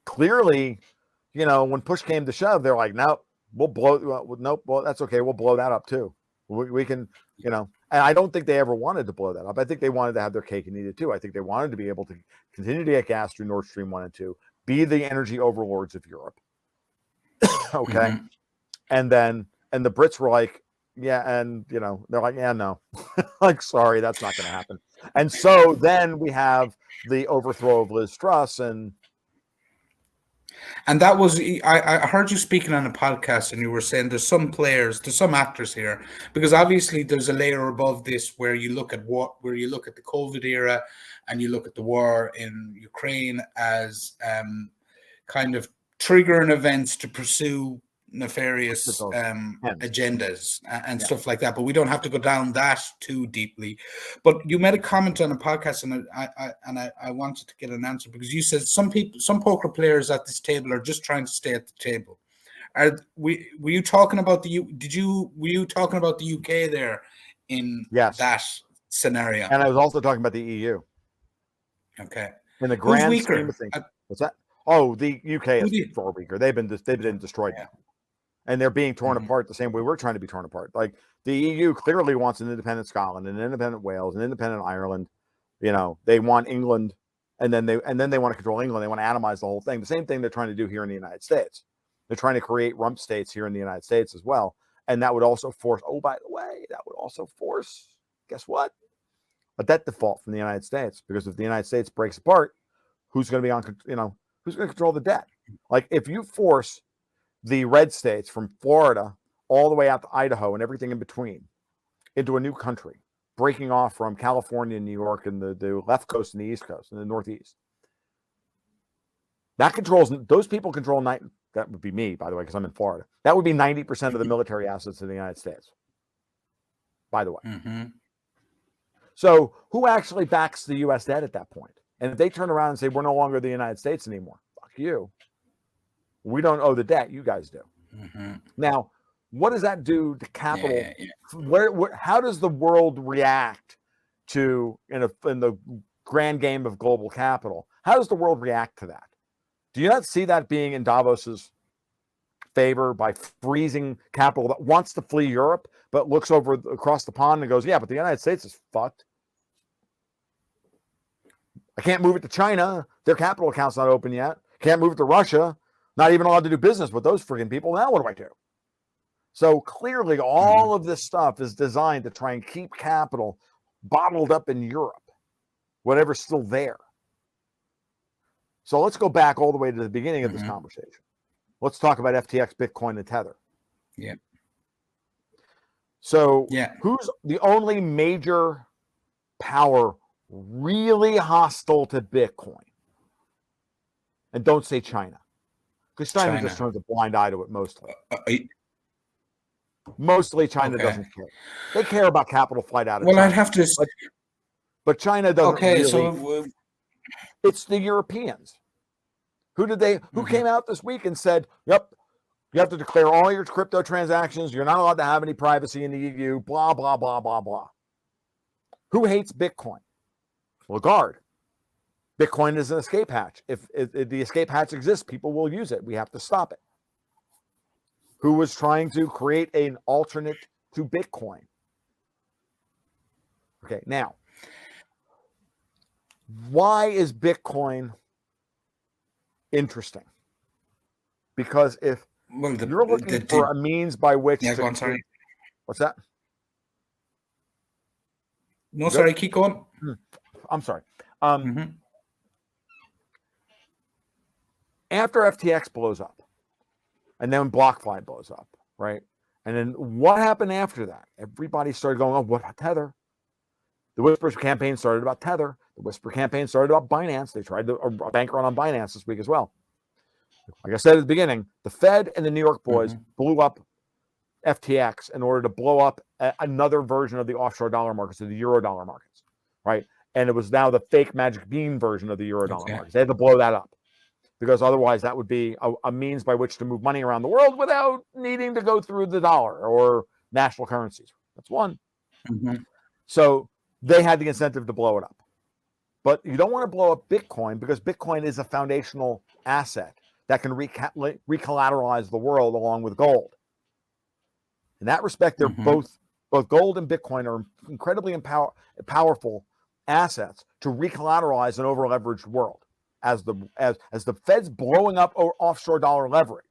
clearly, when push came to shove, they're like, no. Well, that's okay. We'll blow that up too. We can, and I don't think they ever wanted to blow that up. I think they wanted to have their cake and eat it too. I think they wanted to be able to continue to get gas through Nord Stream 1 and 2, be the energy overlords of Europe. Okay. And the Brits were like, yeah. And, they're like, yeah, no, like, sorry, that's not going to happen. And so then we have the overthrow of Liz Truss, and that was, I heard you speaking on a podcast, and you were saying there's some players, there's some actors here, because obviously there's a layer above this where you look at the COVID era, and you look at the war in Ukraine as kind of triggering events to pursue nefarious agendas and stuff like that. But we don't have to go down that too deeply. But you made a comment on a podcast, and I wanted to get an answer, because you said some poker players at this table are just trying to stay at the table. Were you talking about were you talking about the UK there in that scenario? And I was also talking about the EU. Okay. In the grand scheme of things. What's that? Oh, the UK is far weaker. They've been destroyed now. And they're being torn apart the same way we're trying to be torn apart. Like the EU clearly wants an independent Scotland, an independent Wales, an independent Ireland. You know, they want England, and then they want to control England. They want to atomize the whole thing. The same thing they're trying to do here in the United States. They're trying to create rump states here in the United States as well. And that would also force, oh, by the way, guess what? A debt default from the United States. Because if the United States breaks apart, who's going to be who's going to control the debt? Like if you force the red states from Florida all the way out to Idaho and everything in between into a new country, breaking off from California and New York and the left coast and the east coast and the northeast. Those people control, that would be me, by the way, because I'm in Florida. That would be 90% of the military assets of the United States, by the way. So who actually backs the U.S. debt at that point? And if they turn around and say, we're no longer the United States anymore, fuck you. We don't owe the debt. You guys do. Now, what does that do to capital? How does the world react to, in the grand game of global capital? How does the world react to that? Do you not see that being in Davos's favor by freezing capital that wants to flee Europe, but looks across the pond and goes, yeah, but the United States is fucked. I can't move it to China. Their capital account's not open yet. Can't move it to Russia. Not even allowed to do business with those freaking people. Now what do I do? So clearly all of this stuff is designed to try and keep capital bottled up in Europe, whatever's still there. So let's go back all the way to the beginning of this conversation. Let's talk about FTX, Bitcoin, and Tether. Yeah. So who's the only major power really hostile to Bitcoin? And don't say China. Because China just turns a blind eye to it mostly. Mostly China doesn't care. They care about capital flight out of China. I'd have to... But China doesn't really... So... It's the Europeans. Who came out this week and said, yep, you have to declare all your crypto transactions. You're not allowed to have any privacy in the EU, blah, blah, blah, blah, blah. Who hates Bitcoin? Lagarde. Bitcoin is an escape hatch. If the escape hatch exists, people will use it. We have to stop it. Who was trying to create an alternate to Bitcoin? Okay, now, why is Bitcoin interesting? Because if you're looking for a means by which go on, sorry. What's that? No, sorry, keep going. I'm sorry. After FTX blows up, and then BlockFi blows up, right? And then what happened after that? Everybody started going, oh, what about Tether? The Whisper campaign started about Tether. The Whisper campaign started about Binance. They tried a bank run on Binance this week as well. Like I said at the beginning, the Fed and the New York boys blew up FTX in order to blow up another version of the offshore dollar markets, or the Euro dollar markets, right? And it was now the fake magic bean version of the Euro dollar markets. They had to blow that up, because otherwise that would be a means by which to move money around the world without needing to go through the dollar or national currencies. That's one. So they had the incentive to blow it up. But you don't want to blow up Bitcoin, because Bitcoin is a foundational asset that can recollateralize the world along with gold. In that respect, they're both gold and Bitcoin are incredibly powerful assets to recollateralize an over-leveraged world. As the Fed's blowing up offshore dollar leverage,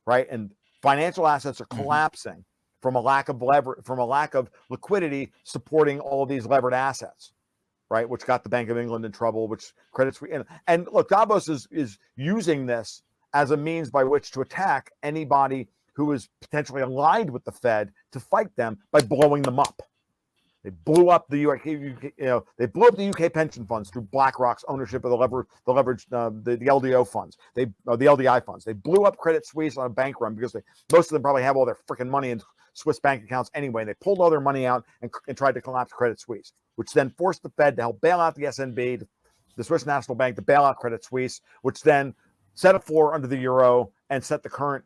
right, and financial assets are collapsing, from a lack of liquidity supporting all of these levered assets, right? Which got the Bank of England in trouble, which Credit Suisse. And look, Davos is using this as a means by which to attack anybody who is potentially aligned with the Fed to fight them by blowing them up. They blew up the they blew up the UK pension funds through BlackRock's ownership of the LDO funds. The LDI funds. They blew up Credit Suisse on a bank run because most of them probably have all their freaking money in Swiss bank accounts anyway. And they pulled all their money out and tried to collapse Credit Suisse, which then forced the Fed to help bail out the SNB, the Swiss National Bank, to bail out Credit Suisse, which then set a floor under the euro and set the current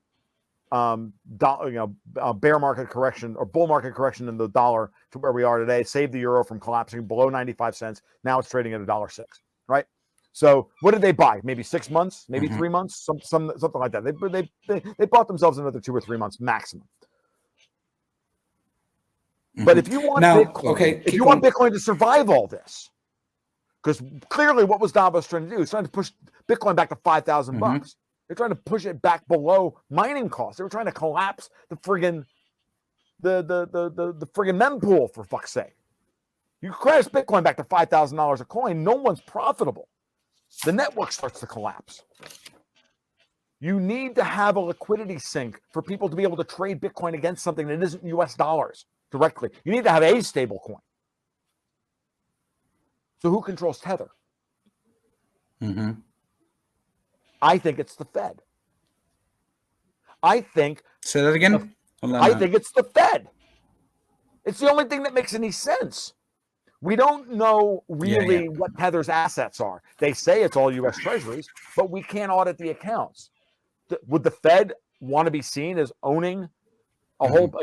bear market correction or bull market correction in the dollar to where we are today, saved the euro from collapsing below 95 cents. Now it's trading at $1.06, right? So what did they buy? Maybe 6 months, maybe 3 months, something like that. They bought themselves another 2 or 3 months maximum. But if you want Bitcoin to survive all this, because clearly what was Davos trying to do? He's trying to push Bitcoin back to 5,000 bucks. They're trying to push it back below mining costs. They were trying to collapse the friggin' the friggin' mempool, for fuck's sake. You crash Bitcoin back to $5,000 a coin, no one's profitable. The network starts to collapse. You need to have a liquidity sink for people to be able to trade Bitcoin against something that isn't US dollars directly. You need to have a stable coin. So who controls Tether? I think it's the Fed. Say that again. I think it's the Fed. It's the only thing that makes any sense. We don't know really what Tether's assets are. They say it's all U.S. Treasuries, but we can't audit the accounts. Would the Fed want to be seen as owning a whole,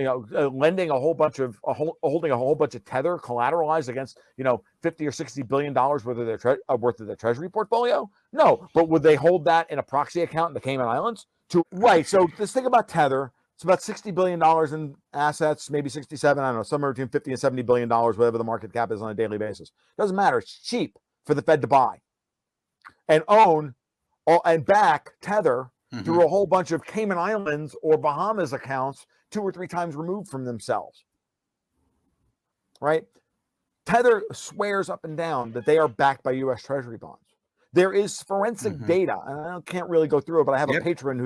lending a whole bunch of, holding a whole bunch of Tether collateralized against, $50 or $60 billion worth of their Treasury portfolio? No, but would they hold that in a proxy account in the Cayman Islands? Right. So let's think about Tether. It's about $60 billion in assets, maybe 67, I don't know, somewhere between $50 and $70 billion, whatever the market cap is on a daily basis. Doesn't matter. It's cheap for the Fed to buy and own and back Tether through a whole bunch of Cayman Islands or Bahamas accounts 2 or 3 times removed from themselves. Right? Tether swears up and down that they are backed by U.S. Treasury bonds. There is forensic data, and I can't really go through it, but I have a patron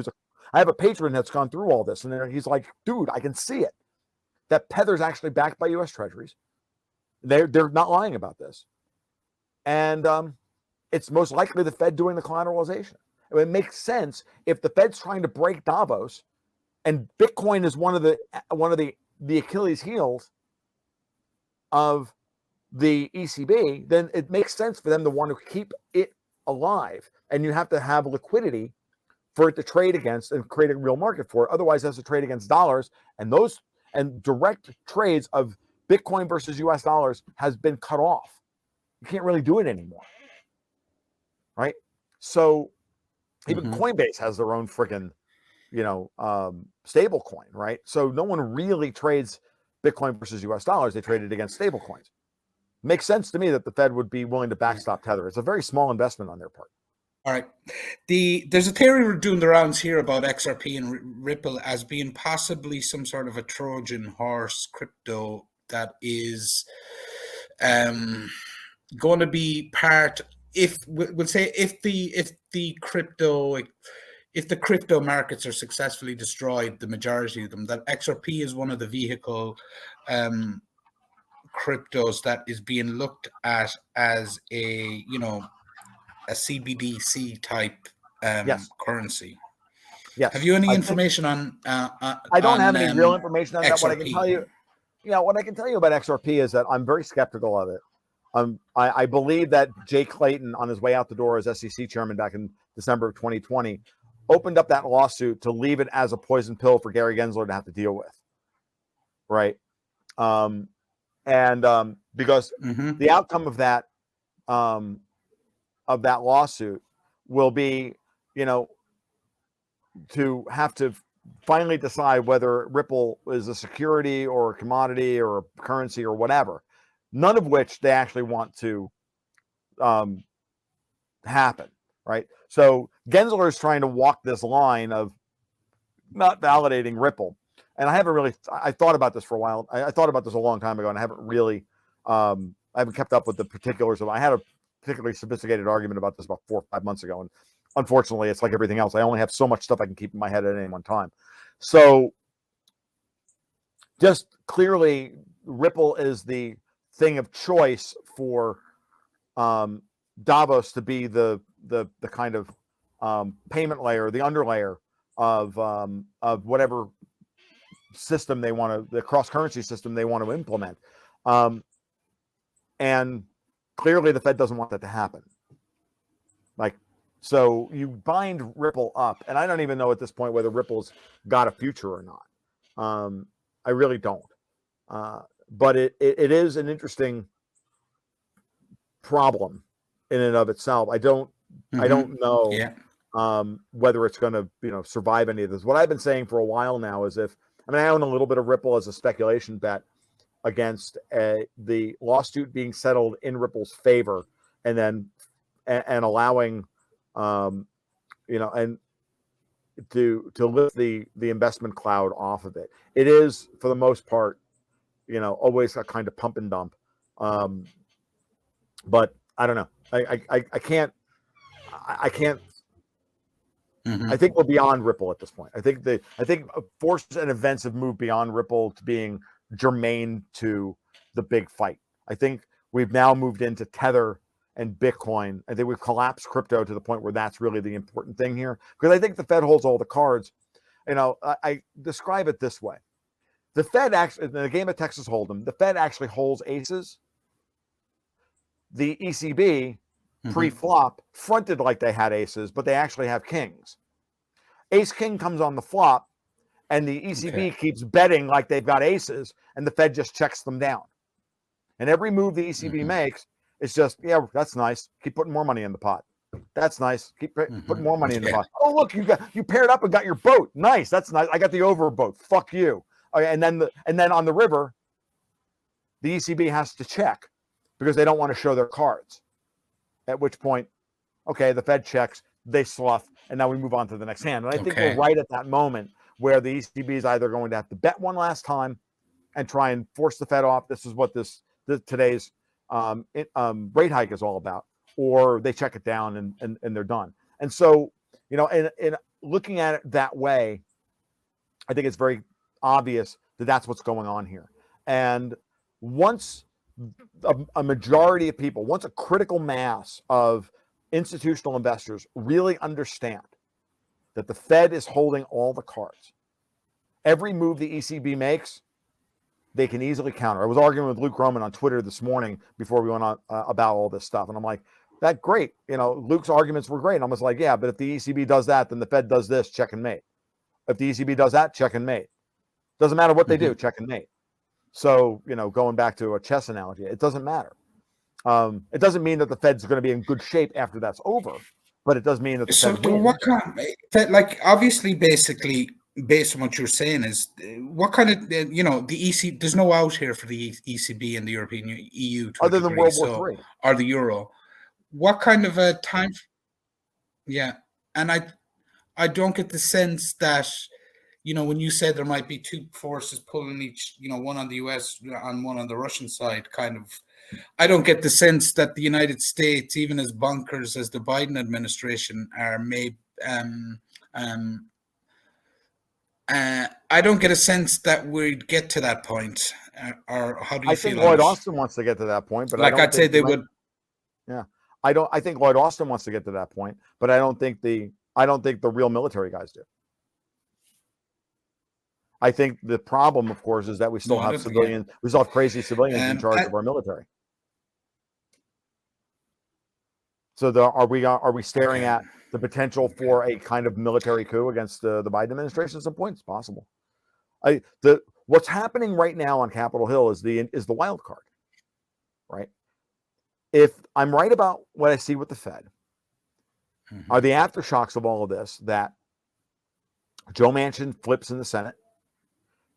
that's gone through all this, and he's like, dude, I can see it. That Tether's actually backed by U.S. Treasuries. They're not lying about this. And it's most likely the Fed doing the collateralization. It makes sense if the Fed's trying to break Davos, and Bitcoin is one of the Achilles heels of the ECB, then it makes sense for them to want to keep it alive. And you have to have liquidity for it to trade against and create a real market for it. Otherwise, it has to trade against dollars, and direct trades of Bitcoin versus US dollars has been cut off. You can't really do it anymore. Right? So even Coinbase has their own freaking, stable coin, right? So no one really trades Bitcoin versus US dollars. They trade it against stable coins. Makes sense to me that the Fed would be willing to backstop Tether. It's a very small investment on their part. All right. There's a theory we're doing the rounds here about XRP and Ripple as being possibly some sort of a Trojan horse crypto that is going to be part. If the crypto markets are successfully destroyed, the majority of them, that XRP is one of the vehicle cryptos that is being looked at as a CBDC type currency. Yes. Have you any information on? I don't have any real information on XRP. that. What I can tell you, what I can tell you about XRP is that I'm very skeptical of it. I believe that Jay Clayton, on his way out the door as SEC chairman back in December of 2020, opened up that lawsuit to leave it as a poison pill for Gary Gensler to have to deal with. Right. Because the outcome of that lawsuit will be, to have to finally decide whether Ripple is a security or a commodity or a currency or whatever, none of which they actually want to happen, right? So Gensler is trying to walk this line of not validating Ripple and I haven't really, I thought about this for a while. I thought about this a long time ago, and I haven't really, I haven't kept up with the particulars of. I had a particularly sophisticated argument about this about 4 or 5 months ago, and unfortunately, it's like everything else. I only have so much stuff I can keep in my head at any one time. So, just clearly, Ripple is the thing of choice for Davos to be the kind of payment layer, the underlayer of whatever system they want to, the cross currency system they want to implement, and clearly the Fed doesn't want that to happen. Like, so you bind Ripple up, and I don't even know at this point whether Ripple's got a future or not. I really don't. But it is an interesting problem in and of itself. I don't know whether it's going to survive any of this. What I've been saying for a while now is I own a little bit of Ripple as a speculation bet against the lawsuit being settled in Ripple's favor, and then and allowing and to lift the investment cloud off of it. It is, for the most part, always a kind of pump and dump. But I don't know. I can't. I think we're beyond Ripple at this point. I think forces and events have moved beyond Ripple to being germane to the big fight. I think we've now moved into Tether and Bitcoin. I think we've collapsed crypto to the point where that's really the important thing here. Because I think the Fed holds all the cards. I describe it this way. The Fed actually, in the game of Texas Hold'em, the Fed actually holds aces. The ECB pre-flop fronted like they had aces, but they actually have kings. Ace king comes on the flop, and the ECB keeps betting like they've got aces, and the Fed just checks them down. And every move the ECB makes, it's just, yeah, that's nice. Keep putting more money in the pot. That's nice. Keep putting more money in the pot. Oh, look, you paired up and got your boat. Nice. That's nice. I got the over boat. Fuck you. Okay, and then on the river, the ECB has to check because they don't want to show their cards. At which point, okay, the Fed checks, they slough, and now we move on to the next hand. And I think we're right at that moment where the ECB is either going to have to bet one last time and try and force the Fed off. This is what today's rate hike is all about, or they check it down and they're done. And so, in looking at it that way, I think it's very obvious that that's what's going on here. And once a majority of people, once a critical mass of institutional investors really understand that the Fed is holding all the cards, every move the ECB makes, they can easily counter. I was arguing with Luke Roman on Twitter this morning before we went on about all this stuff. And I'm like, that's great. Luke's arguments were great. And I was like, yeah, but if the ECB does that, then the Fed does this, check and mate. If the ECB does that, check and mate. Doesn't matter what they do, check and mate. So, going back to a chess analogy, it doesn't matter. It doesn't mean that the Fed's going to be in good shape after that's over, but it does mean that the Fed wins. What kind, obviously, basically, based on what you're saying, is what kind of, the EC, there's no out here for the ECB and the European EU other than World War III or the Euro. What kind of a time? Yeah, and I don't get the sense that, when you said there might be two forces pulling each, one on the US and one on the Russian side, kind of, I don't get the sense that the United States, even as bonkers as the Biden administration are, I don't get a sense that we'd get to that point. Or how do you feel? I think Lloyd Austin wants to get to that point, but I'd say they would. Yeah, I think Lloyd Austin wants to get to that point, but I don't think the real military guys do. I think the problem, of course, is that we still have civilians. We still have crazy civilians in charge of our military. So are we staring at the potential for a kind of military coup against the Biden administration? At some point, it's possible. What's happening right now on Capitol Hill is the wild card, right? If I'm right about what I see with the Fed, are the aftershocks of all of this that Joe Manchin flips in the Senate,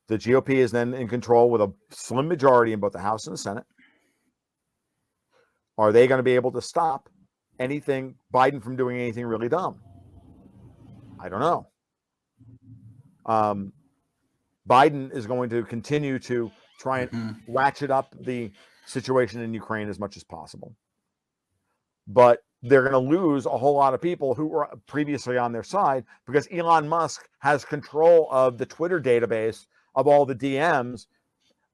the GOP is then in control with a slim majority in both the House and the Senate. Are they going to be able to stop Biden from doing anything really dumb? I don't know. Biden is going to continue to try and Mm-hmm. ratchet up the situation in Ukraine as much as possible. But they're going to lose a whole lot of people who were previously on their side because Elon Musk has control of the Twitter database of all the DMs,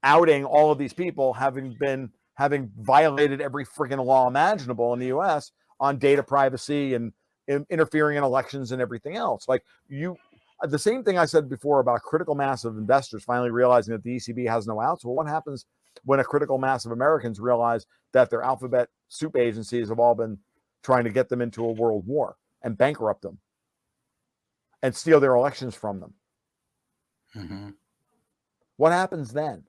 outing all of these people having violated every freaking law imaginable in the US on data privacy and interfering in elections and everything else. Like the same thing I said before about a critical mass of investors finally realizing that the ECB has no outs. Well, what happens when a critical mass of Americans realize that their alphabet soup agencies have all been trying to get them into a world war and bankrupt them and steal their elections from them? Mm-hmm. What happens then?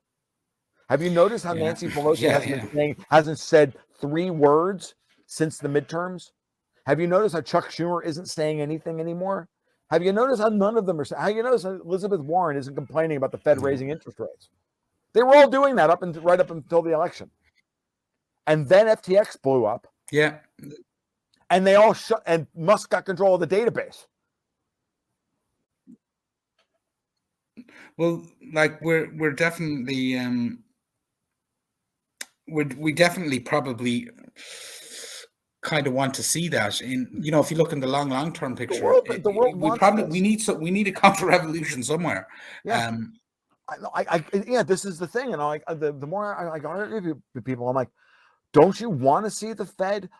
Have you noticed how Nancy Pelosi hasn't said 3 words since the midterms? Have you noticed how Chuck Schumer isn't saying anything anymore? Have you noticed how none of them are saying? How you notice how Elizabeth Warren isn't complaining about the Fed raising interest rates? They were all doing that right up until the election, and then FTX blew up. Yeah, and they all shut. And Musk got control of the database. Well, like we're definitely we definitely probably kind of want to see that in, you know, if you look in the long term picture, the world we need a counter revolution somewhere. Yeah. This is the thing, and the more I argue with people, I'm like, don't you want to see the Fed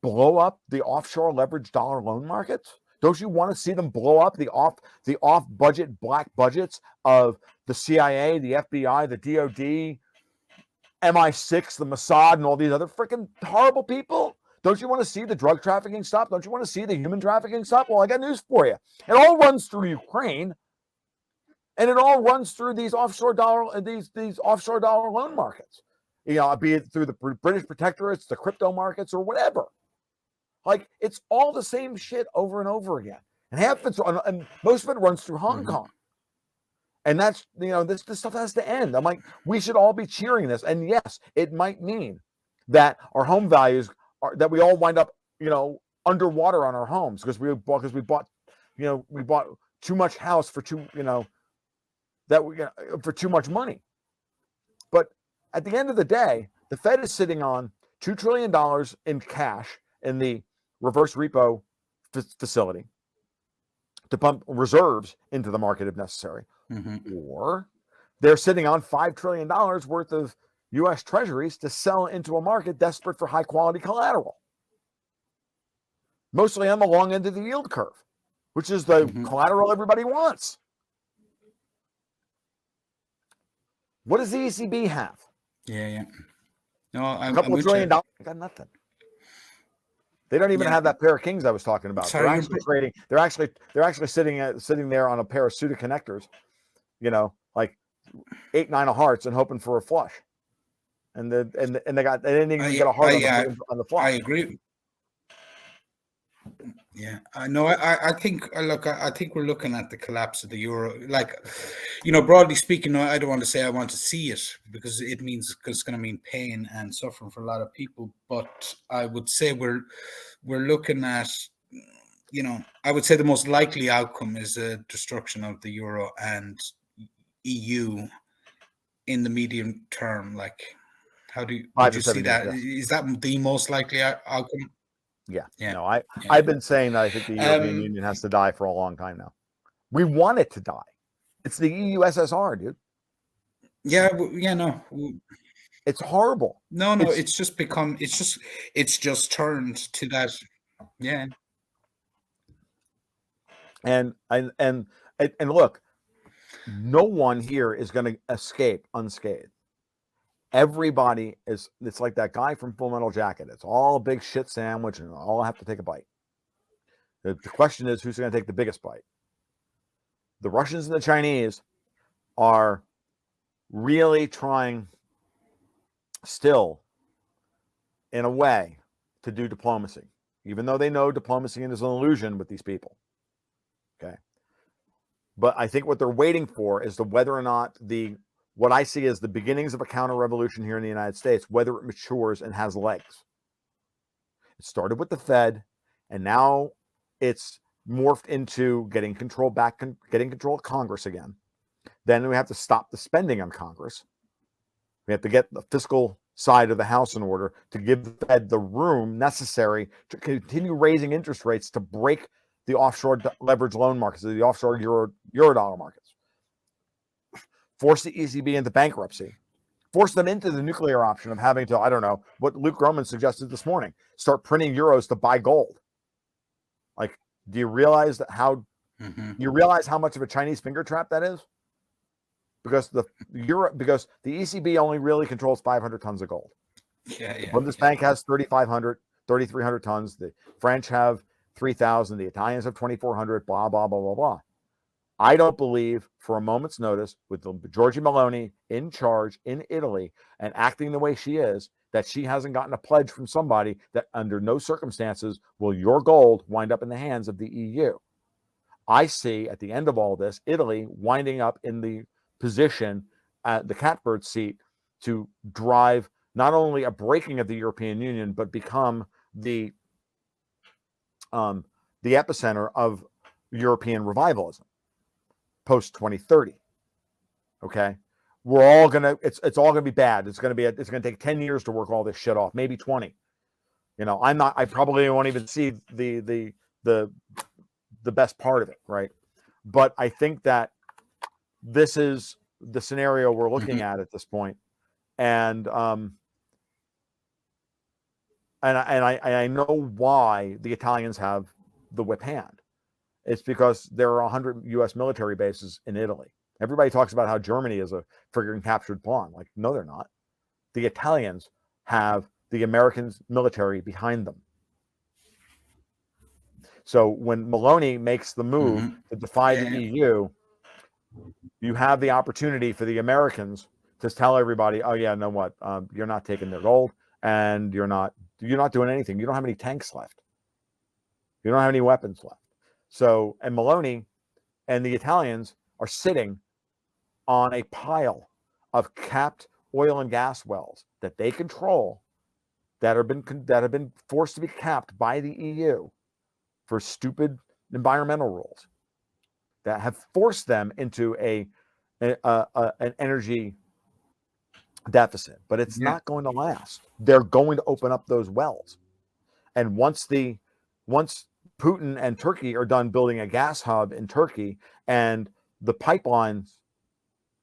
blow up the offshore leveraged dollar loan markets? Don't you want to see them blow up the off budget black budgets of the CIA, the FBI, the DOD, MI6, the Mossad, and all these other freaking horrible people? Don't you want to see the drug trafficking stop? Don't you want to see the human trafficking stop? Well, I got news for you. It all runs through Ukraine, and it all runs through these offshore dollar loan markets. You know, be it through the British protectorates, the crypto markets, or whatever. Like, it's all the same shit over and over again. And most of it runs through Hong Kong. And that's, you know, this stuff has to end. I'm like, we should all be cheering this. And yes, it might mean that our home values that we all wind up, you know, underwater on our homes because we bought too much house for too much money. But at the end of the day, the Fed is sitting on $2 trillion in cash in the reverse repo facility to pump reserves into the market if necessary. Or they're sitting on $5 trillion worth of U.S. treasuries to sell into a market desperate for high quality collateral. Mostly on the long end of the yield curve, which is the collateral everybody wants. What does the ECB have? Yeah. No, a couple of $1 trillion. I got nothing. They don't even have that pair of kings I was talking about. Sorry, they're actually trading. They're actually sitting there on a pair of pseudo connectors, you know, like 8, 9 of hearts and hoping for a flush. And they didn't even get a heart on the flush. I agree. Yeah, I know. I think we're looking at the collapse of the euro. Like, you know, broadly speaking, I don't want to say I want to see it because it's going to mean pain and suffering for a lot of people. But I would say we're looking at, you know, I would say the most likely outcome is the destruction of the euro and EU in the medium term. Like, how would you see that? Is that the most likely outcome? Yeah. No, I've been saying that I think the European Union has to die for a long time now. We want it to die. It's the EU SSR, dude. Yeah, no. It's horrible. No, it's just turned to that. Yeah. And look, no one here is going to escape unscathed. Everybody it's like that guy from Full Metal Jacket. It's all a big shit sandwich and all have to take a bite. The question is, who's going to take the biggest bite? The Russians and the Chinese are really trying still, in a way, to do diplomacy, even though they know diplomacy is an illusion with these people. Okay. But I think what they're waiting for is whether or not what I see as the beginnings of a counter-revolution here in the United States, whether it matures and has legs. It started with the Fed, and now it's morphed into getting control of Congress again, Then we have to stop the spending on Congress. We have to get the fiscal side of the house in order to give the Fed the room necessary to continue raising interest rates to break the offshore leverage loan markets, the offshore euro-dollar markets. Force the ECB into bankruptcy. Force them into the nuclear option of having to, I don't know, what Luke Groman suggested this morning, start printing euros to buy gold. Like, do you realize that you realize how much of a Chinese finger trap that is? Because the ECB only really controls 500 tons of gold. The Bundesbank has 3,500, 3,300 tons. The French have 3,000. The Italians have 2,400. Blah blah blah blah blah. I don't believe for a moment's notice, with Giorgia Meloni in charge in Italy and acting the way she is, that she hasn't gotten a pledge from somebody that under no circumstances will your gold wind up in the hands of the EU. I see at the end of all this, Italy winding up in the position at the catbird seat to drive not only a breaking of the European Union, but become the epicenter of European revivalism post 2030. Okay, we're all gonna it's all gonna be bad. It's gonna take 10 years to work all this shit off, maybe 20. You know, I probably won't even see the best part of it, right? But I think that this is the scenario we're looking at this point, and I know why the Italians have the whip hand. It's because there are 100 U.S. military bases in Italy. Everybody talks about how Germany is a friggin' captured pawn. Like, no, they're not. The Italians have the American military behind them. So when Meloni makes the move to defy the EU, you have the opportunity for the Americans to tell everybody, oh yeah, know what? You're not taking their gold, and you're not doing anything. You don't have any tanks left. You don't have any weapons left. So, and Meloni and the Italians are sitting on a pile of capped oil and gas wells that they control that have been forced to be capped by the EU for stupid environmental rules that have forced them into an energy deficit. But it's not going to last. They're going to open up those wells, and once Putin and Turkey are done building a gas hub in Turkey and the pipelines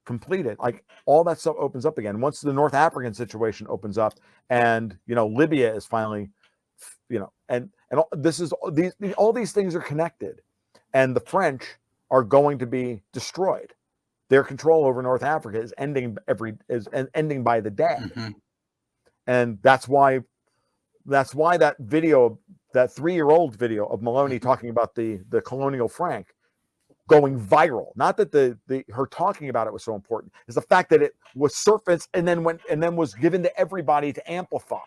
completed, like, all that stuff opens up again. Once the North African situation opens up and, you know, Libya is finally, you know, and all these things are connected, and the French are going to be destroyed. Their control over North Africa is ending by the day. And that's why that video, that 3-year-old video of Meloni talking about the colonial franc going viral. Not that her talking about it was so important, is the fact that it was surfaced and then was given to everybody to amplify.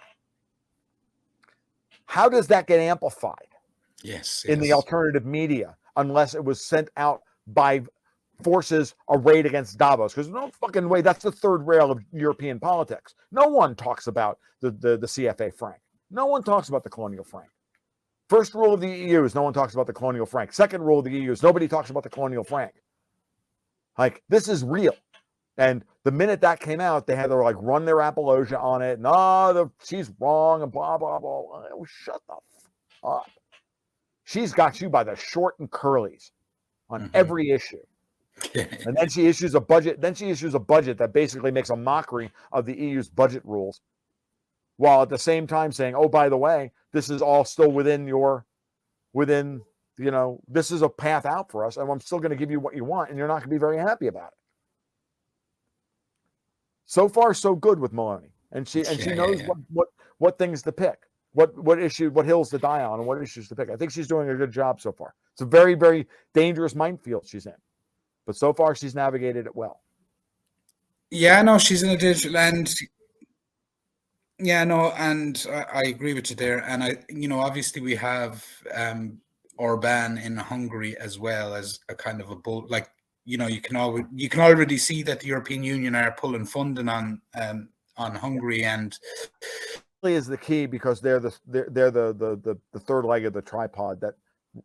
How does that get amplified? In the alternative media, unless it was sent out by forces arrayed against Davos? Because no fucking way, that's the third rail of European politics. No one talks about the CFA franc. No one talks about the colonial franc. First rule of the EU is no one talks about the colonial franc. Second rule of the EU is nobody talks about the colonial franc. Like, this is real. And the minute that came out, they had to like run their apologia on it. No, she's wrong and blah, blah, blah. Oh, shut the up. She's got you by the short and curlies on every issue. And then she issues a budget. That basically makes a mockery of the EU's budget rules, while at the same time saying, oh, by the way, this is all still within, this is a path out for us, and I'm still going to give you what you want, and you're not going to be very happy about it. So far, so good with Meloni, and she knows what things to pick, what hills to die on, and what issues to pick. I think she's doing a good job so far. It's a very, very dangerous minefield she's in, but so far she's navigated it well. Yeah, no, she's in a digital land. Yeah, no, and I agree with you there. And obviously we have Orban in Hungary as well as a kind of a bull. Like, you can already see that the European Union are pulling funding on Hungary, and is the key, because they're the third leg of the tripod that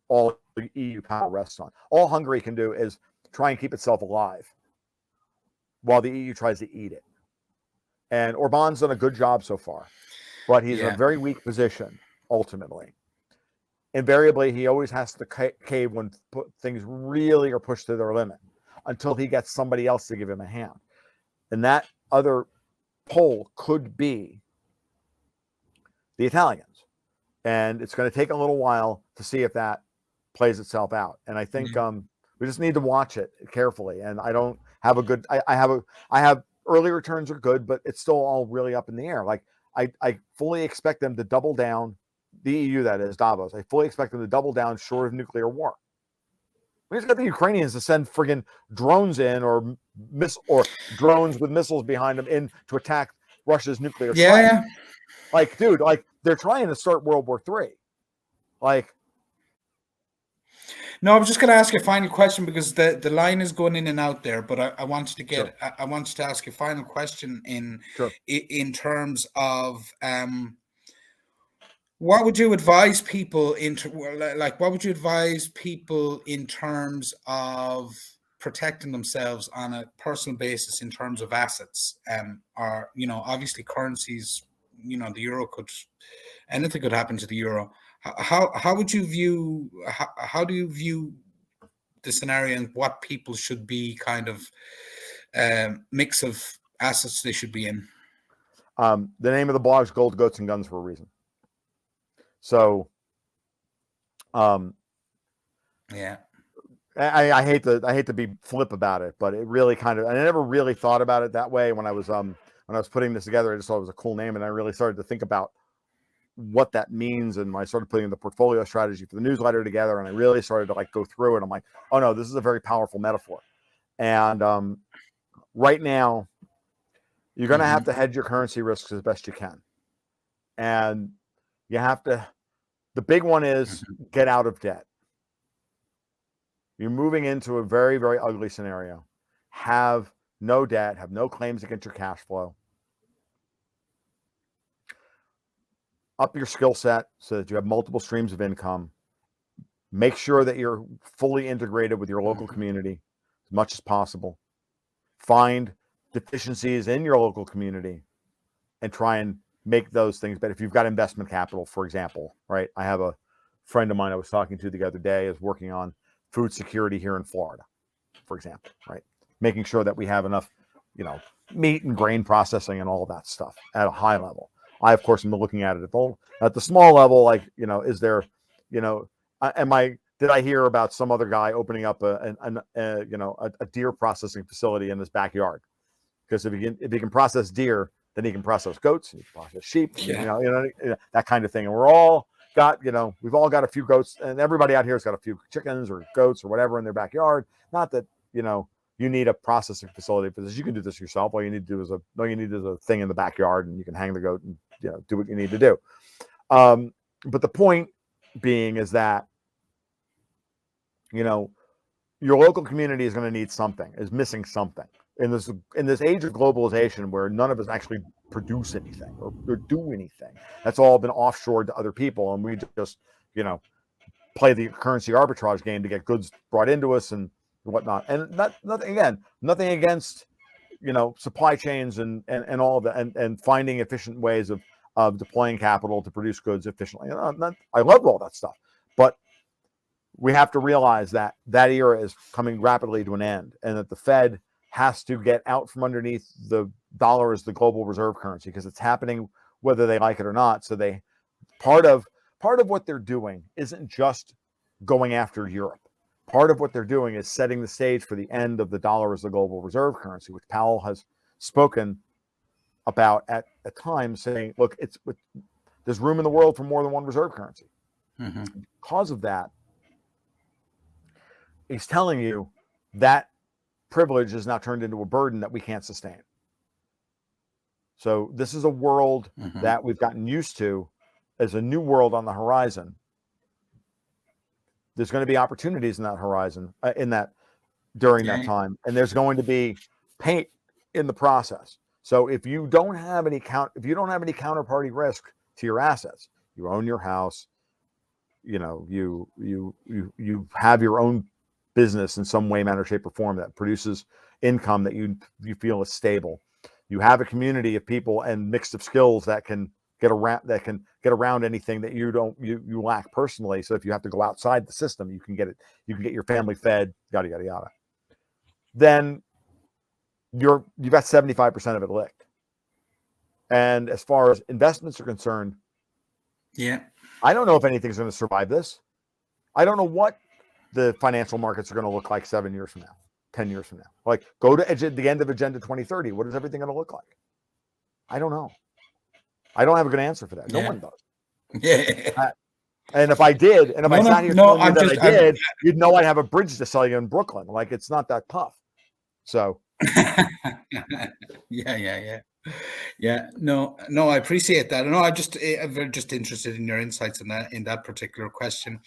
all the EU power rests on. All Hungary can do is try and keep itself alive. while the EU tries to eat it. And Orban's done a good job so far, but he's in a very weak position ultimately. Invariably, he always has to cave when things really are pushed to their limit until he gets somebody else to give him a hand. And that other pole could be the Italians. And it's going to take a little while to see if that plays itself out. And I think we just need to watch it carefully. And I don't have a good, I have early returns are good, but it's still all really up in the air. Like I fully expect them to double down, the EU, that is, Davos. I fully expect them to double down short of nuclear war. We just got the Ukrainians to send friggin' drones in or drones with missiles behind them in to attack Russia's nuclear site. Yeah. Like, dude, like they're trying to start World War III. Like, no, I was just going to ask you a final question because the line is going in and out there. But I wanted to get, I wanted to ask you a final question in terms of what would you advise people what would you advise people in terms of protecting themselves on a personal basis in terms of assets? Or, you know, obviously currencies, you know, the euro anything could happen to the euro. How would you view, how do you view the scenario and what people should be kind of mix of assets they should be in? The name of the blog is Gold, Goats, and Guns for a reason. So, yeah, I hate to be flip about it, but it really kind of, I never really thought about it that way when I was putting this together. I just thought it was a cool name, and I really started to think about what that means. And when I started putting the portfolio strategy for the newsletter together, and I really started to like go through it, I'm like, oh no, this is a very powerful metaphor. And right now, you're going to have to hedge your currency risks as best you can. And you have to, the big one is get out of debt. You're moving into a very, very ugly scenario. Have no debt, have no claims against your cash flow. Up your skill set so that you have multiple streams of income. Make sure that you're fully integrated with your local community as much as possible. Find deficiencies in your local community and try and make those things better. If you've got investment capital, for example, right? I have a friend of mine I was talking to the other day is working on food security here in Florida, for example, right? Making sure that we have enough, you know, meat and grain processing and all of that stuff at a high level. I, of course, am looking at it at the small level, like, you know, is there, you know, did I hear about some other guy opening up a deer processing facility in his backyard? Because if he can process deer, then he can process goats, he can process sheep, you know, that kind of thing. And we've all got a few goats, and everybody out here has got a few chickens or goats or whatever in their backyard. Not that, you know, you need a processing facility for this. You can do this yourself. All you need to do is a thing in the backyard, and you can hang the goat and, you know, do what you need to do. But the point being is that, you know, your local community is going to need something, is missing something. In this age of globalization where none of us actually produce anything or do anything, that's all been offshored to other people, and we just, you know, play the currency arbitrage game to get goods brought into us and whatnot. And nothing against, you know, supply chains and all of that, and finding efficient ways of deploying capital to produce goods efficiently. I love all that stuff, but we have to realize that era is coming rapidly to an end, and that the Fed has to get out from underneath the dollar as the global reserve currency, because it's happening whether they like it or not. So part of what they're doing isn't just going after Europe. Part of what they're doing is setting the stage for the end of the dollar as the global reserve currency, which Powell has spoken about at times, saying, look, there's room in the world for more than one reserve currency. Because of that, he's telling you that privilege is now turned into a burden that we can't sustain. So this is a world that we've gotten used to as a new world on the horizon. There's going to be opportunities in that horizon, during that time, and there's going to be pain in the process. So if you don't have any counterparty risk to your assets, you own your house, you know, you have your own business in some way, manner, shape, or form that produces, income that you feel is stable. You have a community of people and mix of skills that can get around anything that you lack personally. So if you have to go outside the system, you can get your family fed, yada yada yada. Then you've got 75% of it licked. And as far as investments are concerned, yeah, I don't know if anything's going to survive this. I don't know what the financial markets are going to look like 7 years from now, 10 years from now. Like, go to the end of Agenda 2030. What is everything going to look like? I don't know. I don't have a good answer for that. No one does. Yeah. And if I did, and if I sat here telling you that I did, you'd know I'd have a bridge to sell you in Brooklyn. Like, it's not that tough. So. Yeah. No, I appreciate that. No, I'm just interested in your insights in that particular question.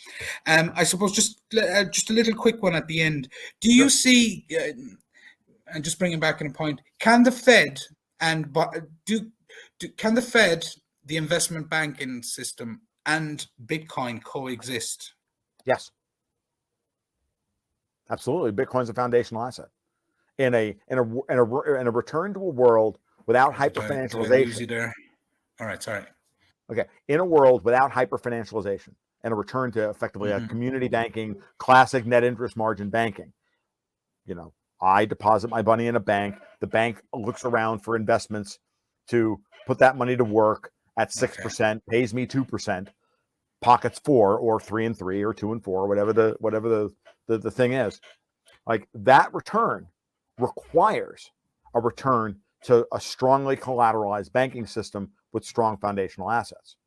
I suppose just a little quick one at the end. Do you see, and just bringing back in a point, can the Fed can the Fed, the investment banking system, and Bitcoin coexist? Yes, absolutely. Bitcoin's a foundational asset. In a return to a world without hyper-financialization. There. All right, sorry. Okay, in a world without hyper-financialization and a return to effectively a community banking, classic net interest margin banking. I deposit my money in a bank. The bank looks around for investments to put that money to work at 6%, pays me 2%, pockets 4 or 3 and 3 or 2 and 4, whatever the thing is. Like, that return requires a return to a strongly collateralized banking system with strong foundational assets.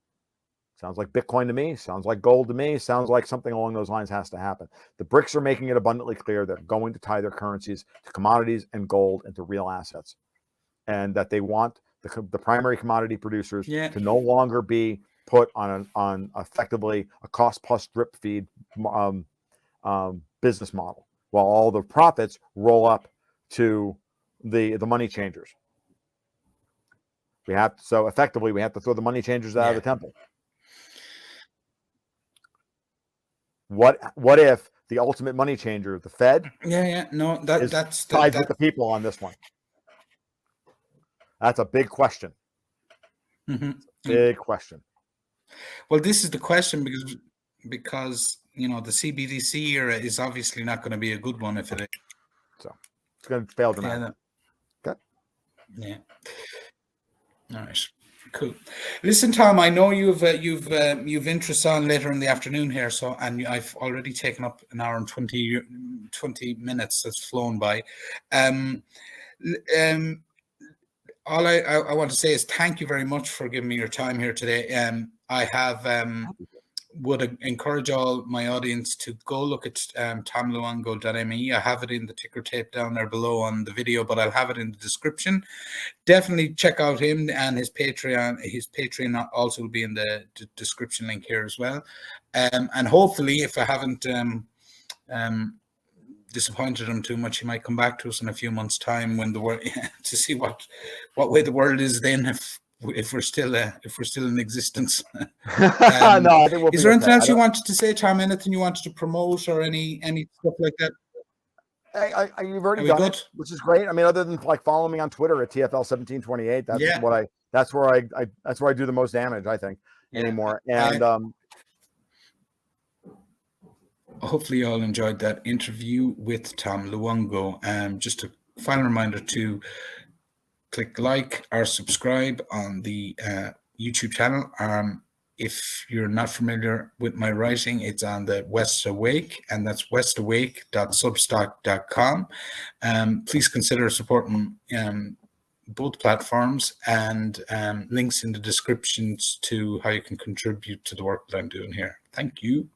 Sounds like Bitcoin to me, sounds like gold to me, sounds like something along those lines has to happen. The BRICS are making it abundantly clear they're going to tie their currencies to commodities and gold and to real assets, and that they want the primary commodity producers to no longer be put on effectively a cost plus drip feed business model, while all the profits roll up to the money changers. Effectively we have to throw the money changers out of the temple. What if the ultimate money changer, the Fed, that's tied with the people on this one? That's a big question. Big question. Well, this is the question because the CBDC era is obviously not going to be a good one if it is. So it's going to fail dramatically. Okay. Yeah. All right. Cool. Listen, Tom, I know you've interests on later in the afternoon here, and I've already taken up an hour and 20 minutes that's flown by. All I want to say is thank you very much for giving me your time here today. I have would encourage all my audience to go look at tomluongo.me. I have it in the ticker tape down there below on the video, but I'll have it in the description. Definitely check out him and his Patreon. His Patreon also will be in the description link here as well. And hopefully, if I haven't disappointed him too much, he might come back to us in a few months' time when the world to see what way the world is then. If we're still in existence. No, I think is there anything else you wanted to say, Tom? Anything you wanted to promote or any stuff like that? You've already done it, which is great. I mean, other than like following me on Twitter at TFL1728, that's where I do the most damage, I think, anymore. And hopefully you all enjoyed that interview with Tom Luongo. Just a final reminder to click like or subscribe on the YouTube channel. If you're not familiar with my writing, it's on the West Awake, and that's westawake.substack.com. Please consider supporting both platforms, and links in the descriptions to how you can contribute to the work that I'm doing here. Thank you.